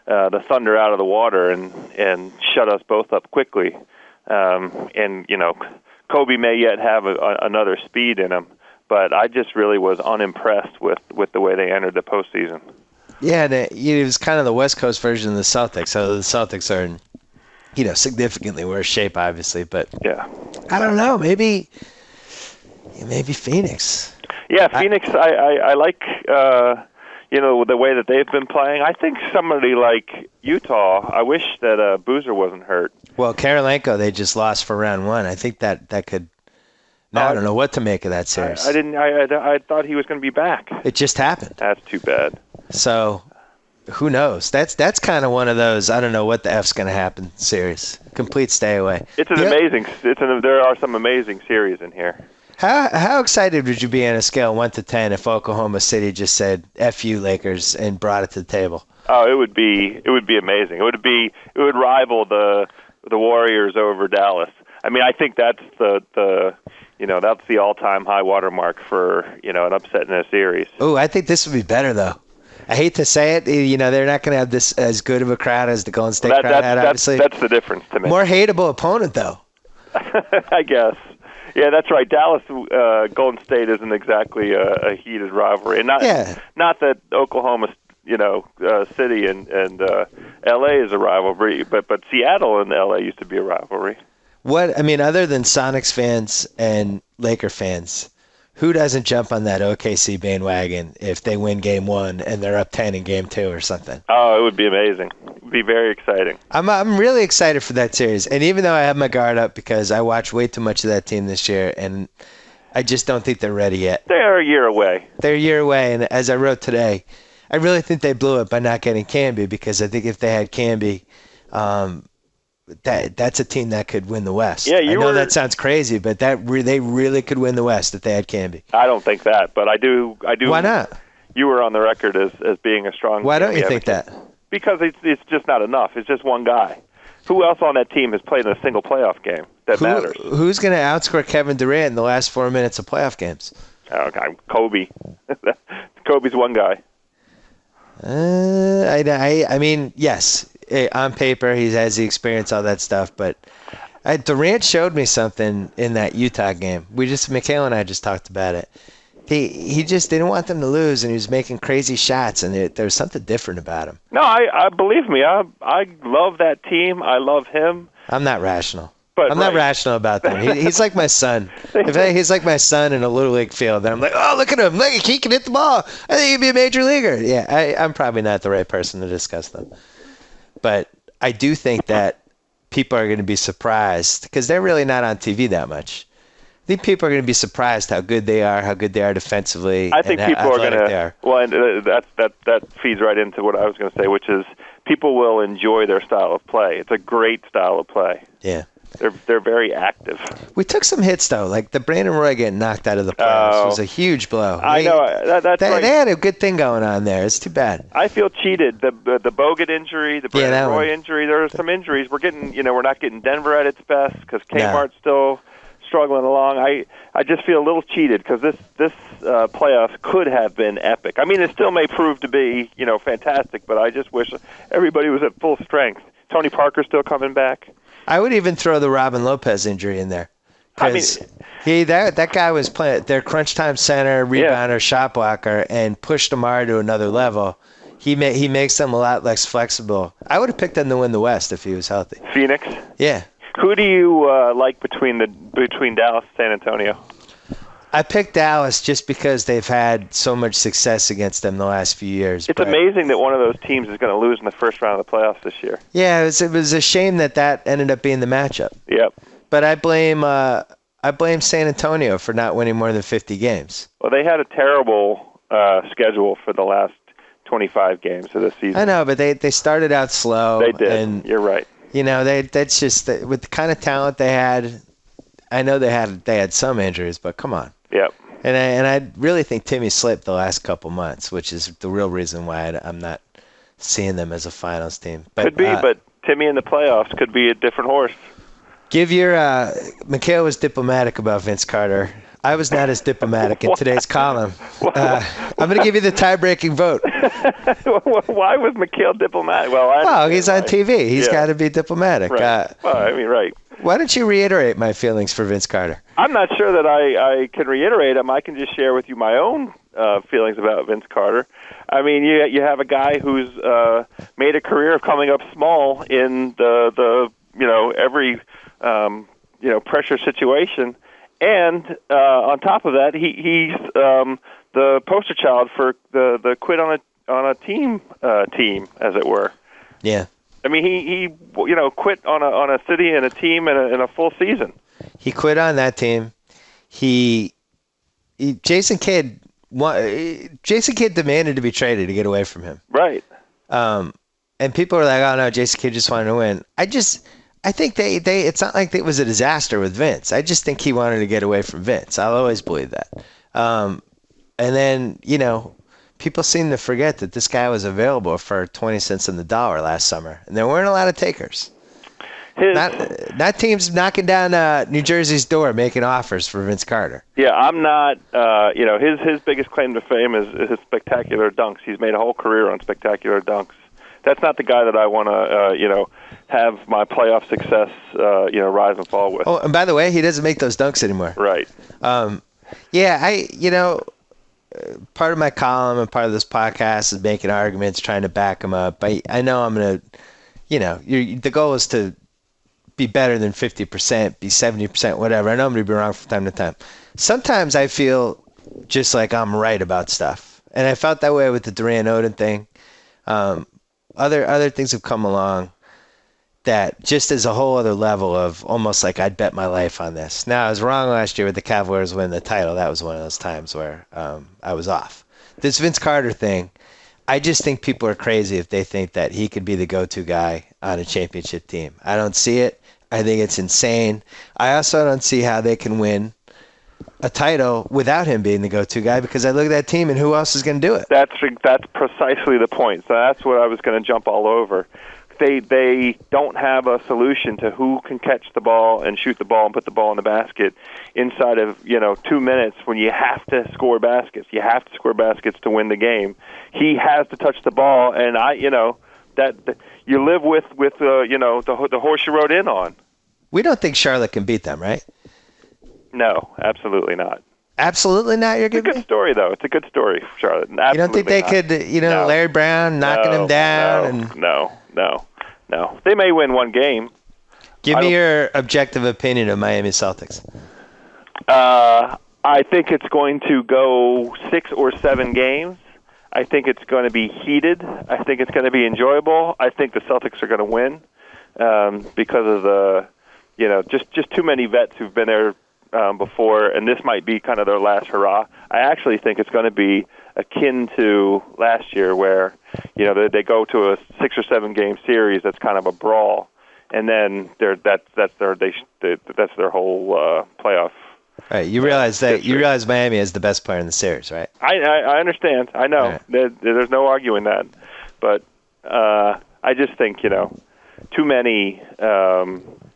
the Thunder out of the water and shut us both up quickly. Kobe may yet have another speed in him, but I just really was unimpressed with the way they entered the postseason. Yeah, it was kind of the West Coast version of the Celtics. So the Celtics are in, significantly worse shape, obviously. But yeah, I don't know. Maybe Phoenix. Yeah, Phoenix. I like. the way that they've been playing. I think somebody like Utah, I wish that Boozer wasn't hurt. Well, Karolinko, they just lost for round one. I think that could. Now I don't know what to make of that series. I thought he was going to be back. It just happened. That's too bad. So, who knows? That's kind of one of those I don't know what the F's going to happen series. Complete stay away. There are some amazing series in here. How excited would you be on a scale 1 to 10 if Oklahoma City just said "F you Lakers" and brought it to the table? Oh, it would be amazing. It would rival the Warriors over Dallas. I mean, I think that's that's the all-time high water mark for an upset in a series. Oh, I think this would be better though. I hate to say it, they're not going to have this as good of a crowd as the Golden State crowd had. Obviously, that's the difference to me. More hateable opponent though. I guess. Yeah, that's right. Dallas, Golden State isn't exactly a heated rivalry, and not that Oklahoma, City and L.A. is a rivalry, but Seattle and L.A. used to be a rivalry. Other than Sonics fans and Laker fans, who doesn't jump on that OKC bandwagon if they win Game 1 and they're up 10 in Game 2 or something? Oh, it would be amazing. It would be very exciting. I'm really excited for that series. And even though I have my guard up because I watched way too much of that team this year, and I just don't think they're ready yet. They're a year away. And as I wrote today, I really think they blew it by not getting Camby, because I think if they had Camby, that's a team that could win the West. Yeah, I know that sounds crazy, but they really could win the West if they had Camby. I don't think that, but I do. Why not? You were on the record as being a strong. Why don't you think that? Because it's just not enough. It's just one guy. Who else on that team has played in a single playoff game that matters? Who's going to outscore Kevin Durant in the last 4 minutes of playoff games? Okay, Kobe. Kobe's one guy. I mean, yes. On paper, he has the experience, all that stuff, but Durant showed me something in that Utah game. McHale and I just talked about it. He just didn't want them to lose, and he was making crazy shots, and there was something different about him. No, I believe me. I love that team. I love him. I'm not rational. I'm not rational about them. He's like my son. He's like my son in a Little League field. And I'm like, oh, look at him. Look, he can hit the ball. I think he'd be a major leaguer. Yeah, I'm probably not the right person to discuss them. But I do think that people are going to be surprised, because they're really not on TV that much. I think people are going to be surprised how good they are defensively. I think people are going to. Well, and that feeds right into what I was going to say, which is people will enjoy their style of play. It's a great style of play. Yeah. They're very active. We took some hits, though. Like the Brandon Roy getting knocked out of the playoffs was a huge blow. I know. That's right. They had a good thing going on there. It's too bad. I feel cheated. The Bogut injury, the Brandon Roy injury, there are some injuries. We're not getting Denver at its best because Kmart's still struggling along. I just feel a little cheated because this playoffs could have been epic. I mean, it still may prove to be fantastic, but I just wish everybody was at full strength. Tony Parker's still coming back. I would even throw the Robin Lopez injury in there. That guy was playing their crunch time center, rebounder, shot blocker, and pushed DeMar to another level. He makes them a lot less flexible. I would have picked him to win the West if he was healthy. Phoenix? Yeah. Who do you like between Dallas and San Antonio? I picked Dallas just because they've had so much success against them the last few years. It's amazing that one of those teams is going to lose in the first round of the playoffs this year. Yeah, it was a shame that ended up being the matchup. Yep. But I blame San Antonio for not winning more than 50 games. Well, they had a terrible schedule for the last 25 games of the season. I know, but they started out slow. They did. And, you're right. That's just with the kind of talent they had. I know they had some injuries, but come on. Yep. And I really think Timmy slipped the last couple months, which is the real reason why I'm not seeing them as a finals team. Could be, but Timmy in the playoffs could be a different horse. McHale was diplomatic about Vince Carter. I was not as diplomatic in today's column. I'm going to give you the tie-breaking vote. Why was McHale diplomatic? Well, he's on TV. He's got to be diplomatic. Right. Right. Why don't you reiterate my feelings for Vince Carter? I'm not sure that I can reiterate them. I can just share with you my own feelings about Vince Carter. I mean, you have a guy who's made a career of coming up small in the every pressure situation, and on top of that, he's the poster child for the quit on a team, as it were. Yeah. I mean, he quit on a city and a team in a full season. He quit on that team. Jason Kidd demanded to be traded to get away from him. Right. And people are like, "Oh no, Jason Kidd just wanted to win." I think they it's not like it was a disaster with Vince. I just think he wanted to get away from Vince. I'll always believe that. And then, people seem to forget that this guy was available for 20 cents on the dollar last summer, and there weren't a lot of takers. Not teams knocking down New Jersey's door making offers for Vince Carter. Yeah, I'm not. His biggest claim to fame is his spectacular dunks. He's made a whole career on spectacular dunks. That's not the guy that I want to, have my playoff success, rise and fall with. Oh, and by the way, he doesn't make those dunks anymore. Right. Part of my column and part of this podcast is making arguments, trying to back him up. I know I'm going to, the goal is to be better than 50%, be 70%, whatever. I know I'm going to be wrong from time to time. Sometimes I feel just like I'm right about stuff. And I felt that way with the Durant Odin thing. Other things have come along that just as a whole other level of almost like I'd bet my life on this. Now, I was wrong last year with the Cavaliers winning the title. That was one of those times where I was off. This Vince Carter thing, I just think people are crazy if they think that he could be the go-to guy on a championship team. I don't see it. I think it's insane. I also don't see how they can win a title without him being the go-to guy, because I look at that team and who else is going to do it? That's precisely the point. So that's what I was going to jump all over. They don't have a solution to who can catch the ball and shoot the ball and put the ball in the basket inside of 2 minutes when you have to score baskets. You have to score baskets to win the game. He has to touch the ball, and that you live with the horse you rode in on. We don't think Charlotte can beat them, right? No, absolutely not. Absolutely not. It's a good story, though. It's a good story, Charlotte. Absolutely you don't think they could, no. Larry Brown knocking them down? No. They may win one game. Give me your objective opinion of Miami Celtics. I think it's going to go 6 or 7 games. I think it's going to be heated. I think it's going to be enjoyable. I think the Celtics are going to win because of the, just too many vets who've been there before, and this might be kind of their last hurrah. I actually think it's going to be akin to last year, where they go to a 6 or 7 game series that's kind of a brawl, and then that's their whole playoff. Right, you realize Miami is the best player in the series, right? I understand. I know. Right. There's no arguing that, but I just think too many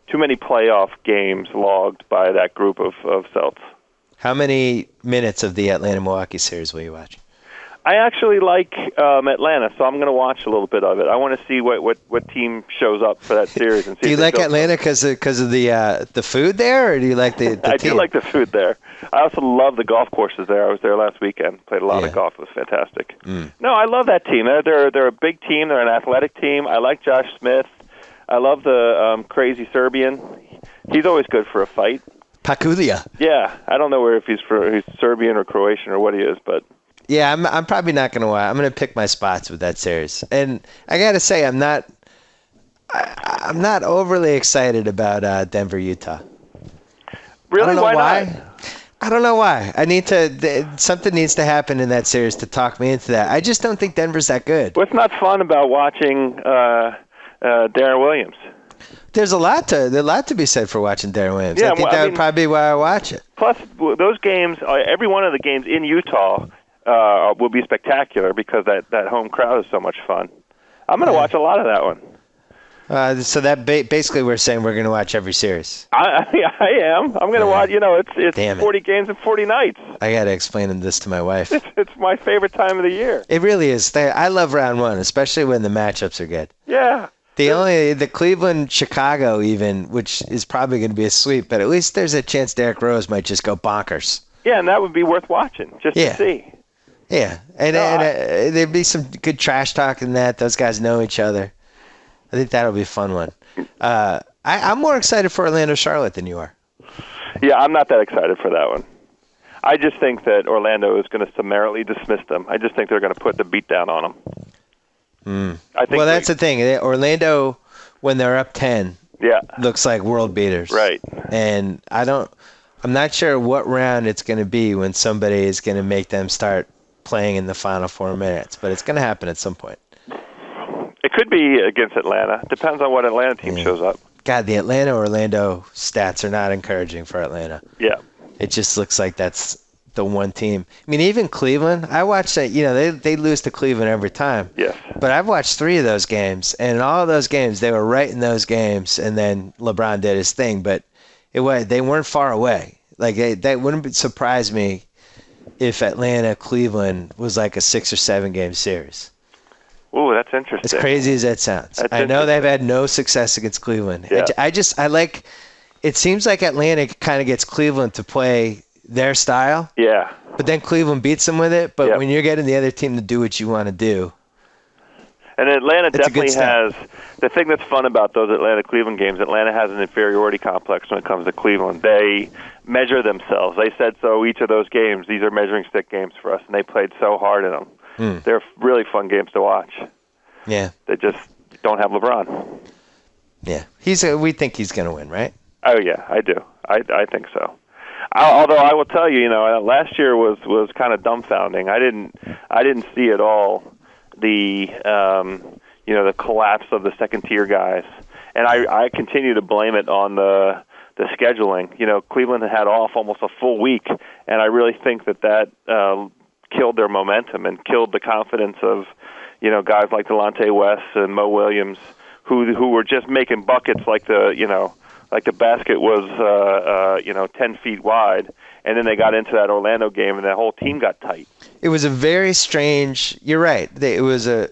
playoff games logged by that group of Celts. How many minutes of the Atlanta-Milwaukee series will you watch? I actually like Atlanta, so I'm going to watch a little bit of it. I want to see what team shows up for that series. And see do you like Atlanta because of the food there, or do you like the I team? do like the food there. I also love the golf courses there. I was there last weekend. Played a lot of golf. It was fantastic. No, I love that team. They're a big team. They're an athletic team. I like Josh Smith. I love the crazy Serbian. He's always good for a fight. Pakulia. Yeah, I don't know if he's Serbian or Croatian or what he is, but. Yeah, I'm probably not going to watch. I'm going to pick my spots with that series, and I got to say I'm not overly excited about Denver, Utah. Really? Why not? I don't know why. Something needs to happen in that series to talk me into that. I just don't think Denver's that good. What's not fun about watching Darren Williams? There's a lot to be said for watching Darren Williams. Yeah, I think that would probably be why I watch it. Plus, those games, every one of the games in Utah will be spectacular because that home crowd is so much fun. I'm going to watch a lot of that one. So that basically we're saying we're going to watch every series. I am. I'm going to watch. It's 40 games and 40 nights. I got to explain this to my wife. It's my favorite time of the year. It really is. I love round one, especially when the matchups are good. Yeah. The Cleveland Chicago even, which is probably going to be a sweep, but at least there's a chance Derrick Rose might just go bonkers. Yeah, and that would be worth watching just to see. Yeah, and there'd be some good trash talk in that. Those guys know each other. I think that'll be a fun one. I'm more excited for Orlando Charlotte than you are. Yeah, I'm not that excited for that one. I just think that Orlando is going to summarily dismiss them. I just think they're going to put the beat down on them. Well, that's the thing. Orlando, when they're up 10, looks like world beaters. Right. And I'm not sure what round it's going to be when somebody is going to make them start playing in the final 4 minutes, but it's going to happen at some point. It could be against Atlanta. Depends on what Atlanta team shows up. God, the Atlanta-Orlando stats are not encouraging for Atlanta. Yeah. It just looks like that's the one team. I mean, even Cleveland, I watched that, they lose to Cleveland every time. Yes. But I've watched 3 of those games, and in all of those games, they were right in those games, and then LeBron did his thing, but they weren't far away. Like, that wouldn't surprise me if Atlanta-Cleveland was like a 6 or 7 game series. Ooh, that's interesting. As crazy as that sounds. I know they've had no success against Cleveland. Yeah. It seems like Atlanta kind of gets Cleveland to play their style. Yeah. But then Cleveland beats them with it. But when you're getting the other team to do what you want to do. And Atlanta definitely has the thing that's fun about those Atlanta-Cleveland games. Atlanta has an inferiority complex when it comes to Cleveland. They measure themselves. They said so each of those games. These are measuring stick games for us, and they played so hard in them. They're really fun games to watch. Yeah. They just don't have LeBron. Yeah. We think he's going to win, right? Oh, yeah, I do. I think so. Although I will tell you, last year was kind of dumbfounding. I didn't see at all the the collapse of the second tier guys, and I continue to blame it on the scheduling. Cleveland had off almost a full week, and I really think that killed their momentum and killed the confidence of guys like Delonte West and Mo Williams, who were just making buckets like the basket was 10 feet wide, and then they got into that Orlando game and that whole team got tight. It was a very strange. You're right. It was a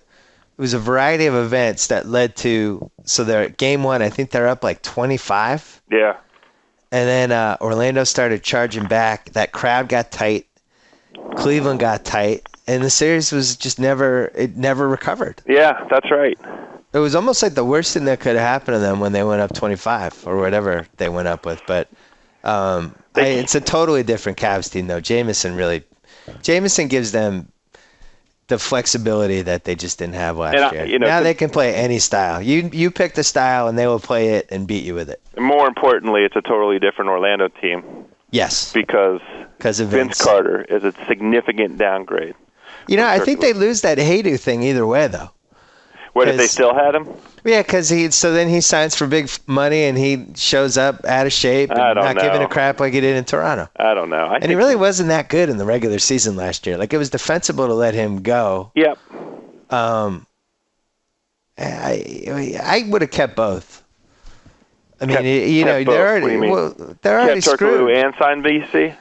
variety of events that led to. So they're at game 1. I think they're up like 25. Yeah. And then Orlando started charging back. That crowd got tight. Cleveland got tight, and the series was just never recovered. Yeah, that's right. It was almost like the worst thing that could have happened to them when they went up 25 or whatever they went up with. But it's a totally different Cavs team, though. Jameson gives them the flexibility that they just didn't have last year. Now they can play any style. You pick the style, and they will play it and beat you with it. More importantly, it's a totally different Orlando team. Yes. Because of Vince Carter is a significant downgrade. I think they lose that Haydu thing either way, though. What, if they still had him? Yeah, because then he signs for big money and he shows up out of shape and not giving a crap like he did in Toronto. I don't know. And he really wasn't that good in the regular season last year. Like, it was defensible to let him go. Yep. I would have kept both. I mean, they're already screwed. And signed VC?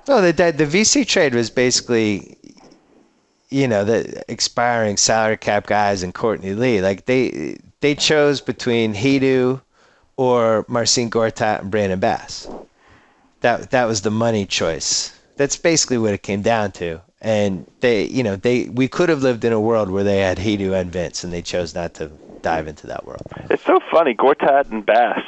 No, the VC trade was basically, the expiring salary cap guys and Courtney Lee. Like, they chose between Hedo or Marcin Gortat and Brandon Bass. That was the money choice. That's basically what it came down to. And we could have lived in a world where they had Hedo and Vince, and they chose not to dive into that world. It's so funny, Gortat and Bass.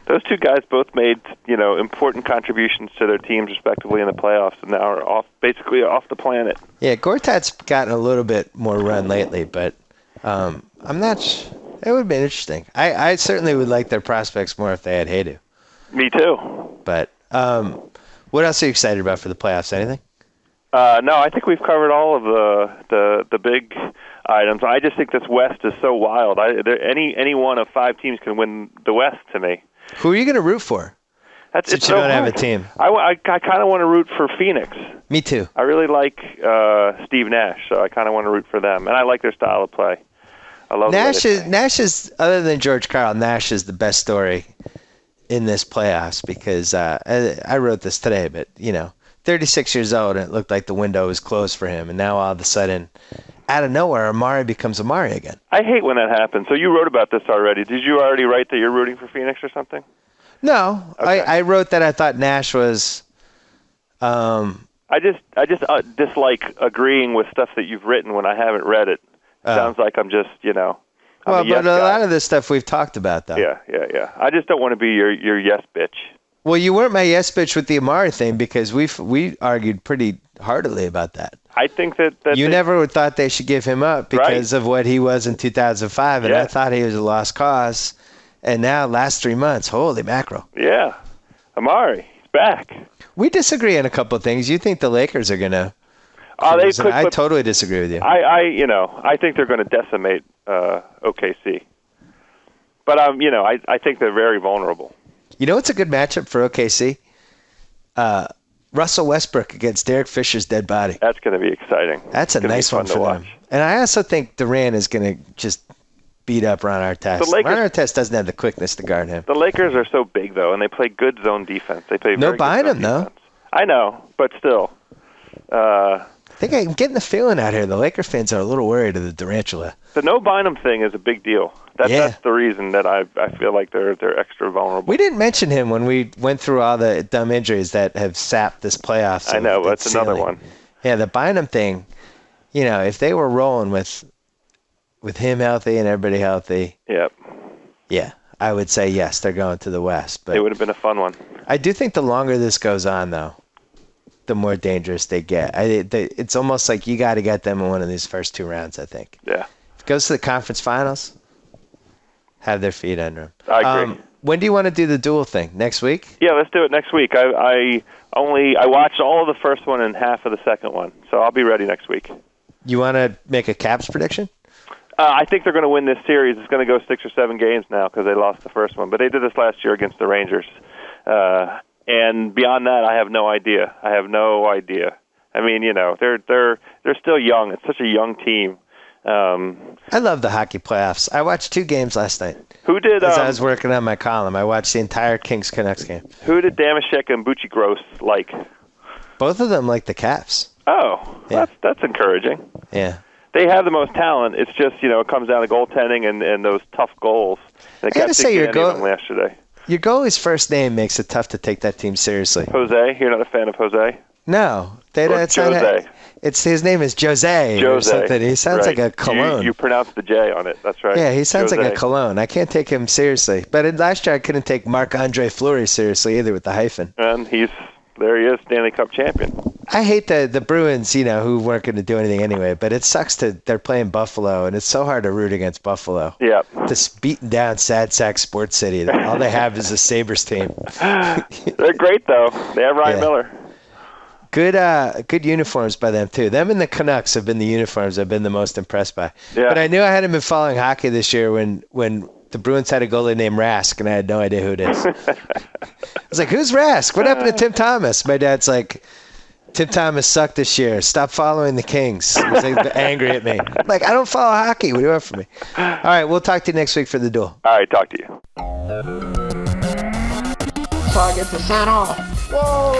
Those two guys both made, important contributions to their teams respectively in the playoffs, and now are basically off the planet. Yeah, Gortat's gotten a little bit more run lately, but I'm not. It would have been interesting. I certainly would like their prospects more if they had Hedo. Me too. But what else are you excited about for the playoffs? Anything? No, I think we've covered all of the big items. I just think this West is so wild. Any one of 5 teams can win the West to me. Who are you going to root for? Since you don't have a team. I kind of want to root for Phoenix. Me too. I really like Steve Nash, so I kind of want to root for them, and I like their style of play. I love Nash is other than George Karl, Nash is the best story in this playoffs because I wrote this today, but 36 years old, and it looked like the window was closed for him, and now all of a sudden, out of nowhere, Amari becomes Amari again. I hate when that happens. So you wrote about this already. Did you already write that you're rooting for Phoenix or something? No, okay. I wrote that I thought Nash was. I just dislike agreeing with stuff that you've written when I haven't read it. Sounds like I'm just I'm but a lot of this stuff we've talked about, though. Yeah. I just don't want to be your yes bitch. Well, you weren't my yes bitch with the Amari thing because we argued pretty heartily about that. I think that you never thought they should give him up because of what he was in 2005, and I thought he was a lost cause. And now, last 3 months, holy mackerel. Yeah, Amari, he's back. We disagree on a couple of things. You think the Lakers are going to... I totally disagree with you. I think they're going to decimate OKC. But I think they're very vulnerable. You know what's a good matchup for OKC? Russell Westbrook against Derek Fisher's dead body. That's going to be exciting. That's a nice one for them. And I also think Durant is going to just beat up Ron Artest. Ron Artest doesn't have the quickness to guard him. The Lakers are so big, though, and they play good zone defense. They play no Bynum, though. I know, but still. I think I'm getting the feeling out here the Laker fans are a little worried of the Durantula. The no Bynum thing is a big deal. That's the reason that I feel like they're extra vulnerable. We didn't mention him when we went through all the dumb injuries that have sapped this playoffs. I know, that's another one. Yeah, the Bynum thing, if they were rolling with him healthy and everybody healthy. Yep. Yeah, I would say yes, they're going to the West. But it would have been a fun one. I do think the longer this goes on, though, the more dangerous they get. It's almost like you got to get them in one of these first 2 rounds, I think. Yeah. If it goes to the conference finals, have their feet under them. I agree. When do you want to do the duel thing? Next week? Yeah, let's do it next week. I watched all of the first one and half of the second one, so I'll be ready next week. You want to make a Caps prediction? I think they're going to win this series. It's going to go 6 or 7 games now because they lost the first one. But they did this last year against the Rangers. And beyond that, I have no idea. I mean, they're still young. It's such a young team. I love the hockey playoffs. I watched 2 games last night. Who did? As I was working on my column, I watched the entire Kings-Canucks game. Who did Damashek and Bucci Gross like? Both of them like the Caps. Oh, yeah. That's encouraging. Yeah. They have the most talent. It's just, it comes down to goaltending and those tough goals. And I got to say, your goalie's first name makes it tough to take that team seriously. Jose? You're not a fan of Jose? No. Jose. His name is Jose or something. He sounds like a cologne. You pronounce the J on it. That's right. Yeah, he sounds like a cologne. I can't take him seriously. But last year I couldn't take Marc-Andre Fleury seriously either with the hyphen. And there he is, Stanley Cup champion. I hate the Bruins, who weren't going to do anything anyway, but it sucks they're playing Buffalo, and it's so hard to root against Buffalo. Yeah. This beaten down Sad Sack Sports City. All they have is a Sabres team. They're great, though. They have Ryan Miller. Good uniforms by them, too. Them and the Canucks have been the uniforms I've been the most impressed by. Yeah. But I knew I hadn't been following hockey this year when the Bruins had a goalie named Rask, and I had no idea who it is. I was like, who's Rask? What happened to Tim Thomas? My dad's like, Tim Thomas sucked this year. Stop following the Kings. He was angry at me. I'm like, I don't follow hockey. What do you want from me? All right, we'll talk to you next week for the duel. All right, talk to you. So I get to sign off. Whoa.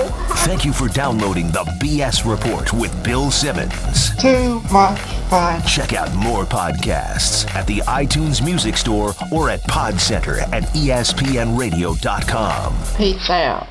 Thank you for downloading the BS Report with Bill Simmons. Too much fun. Check out more podcasts at the iTunes Music Store or at Pod Center at ESPNradio.com. Peace out.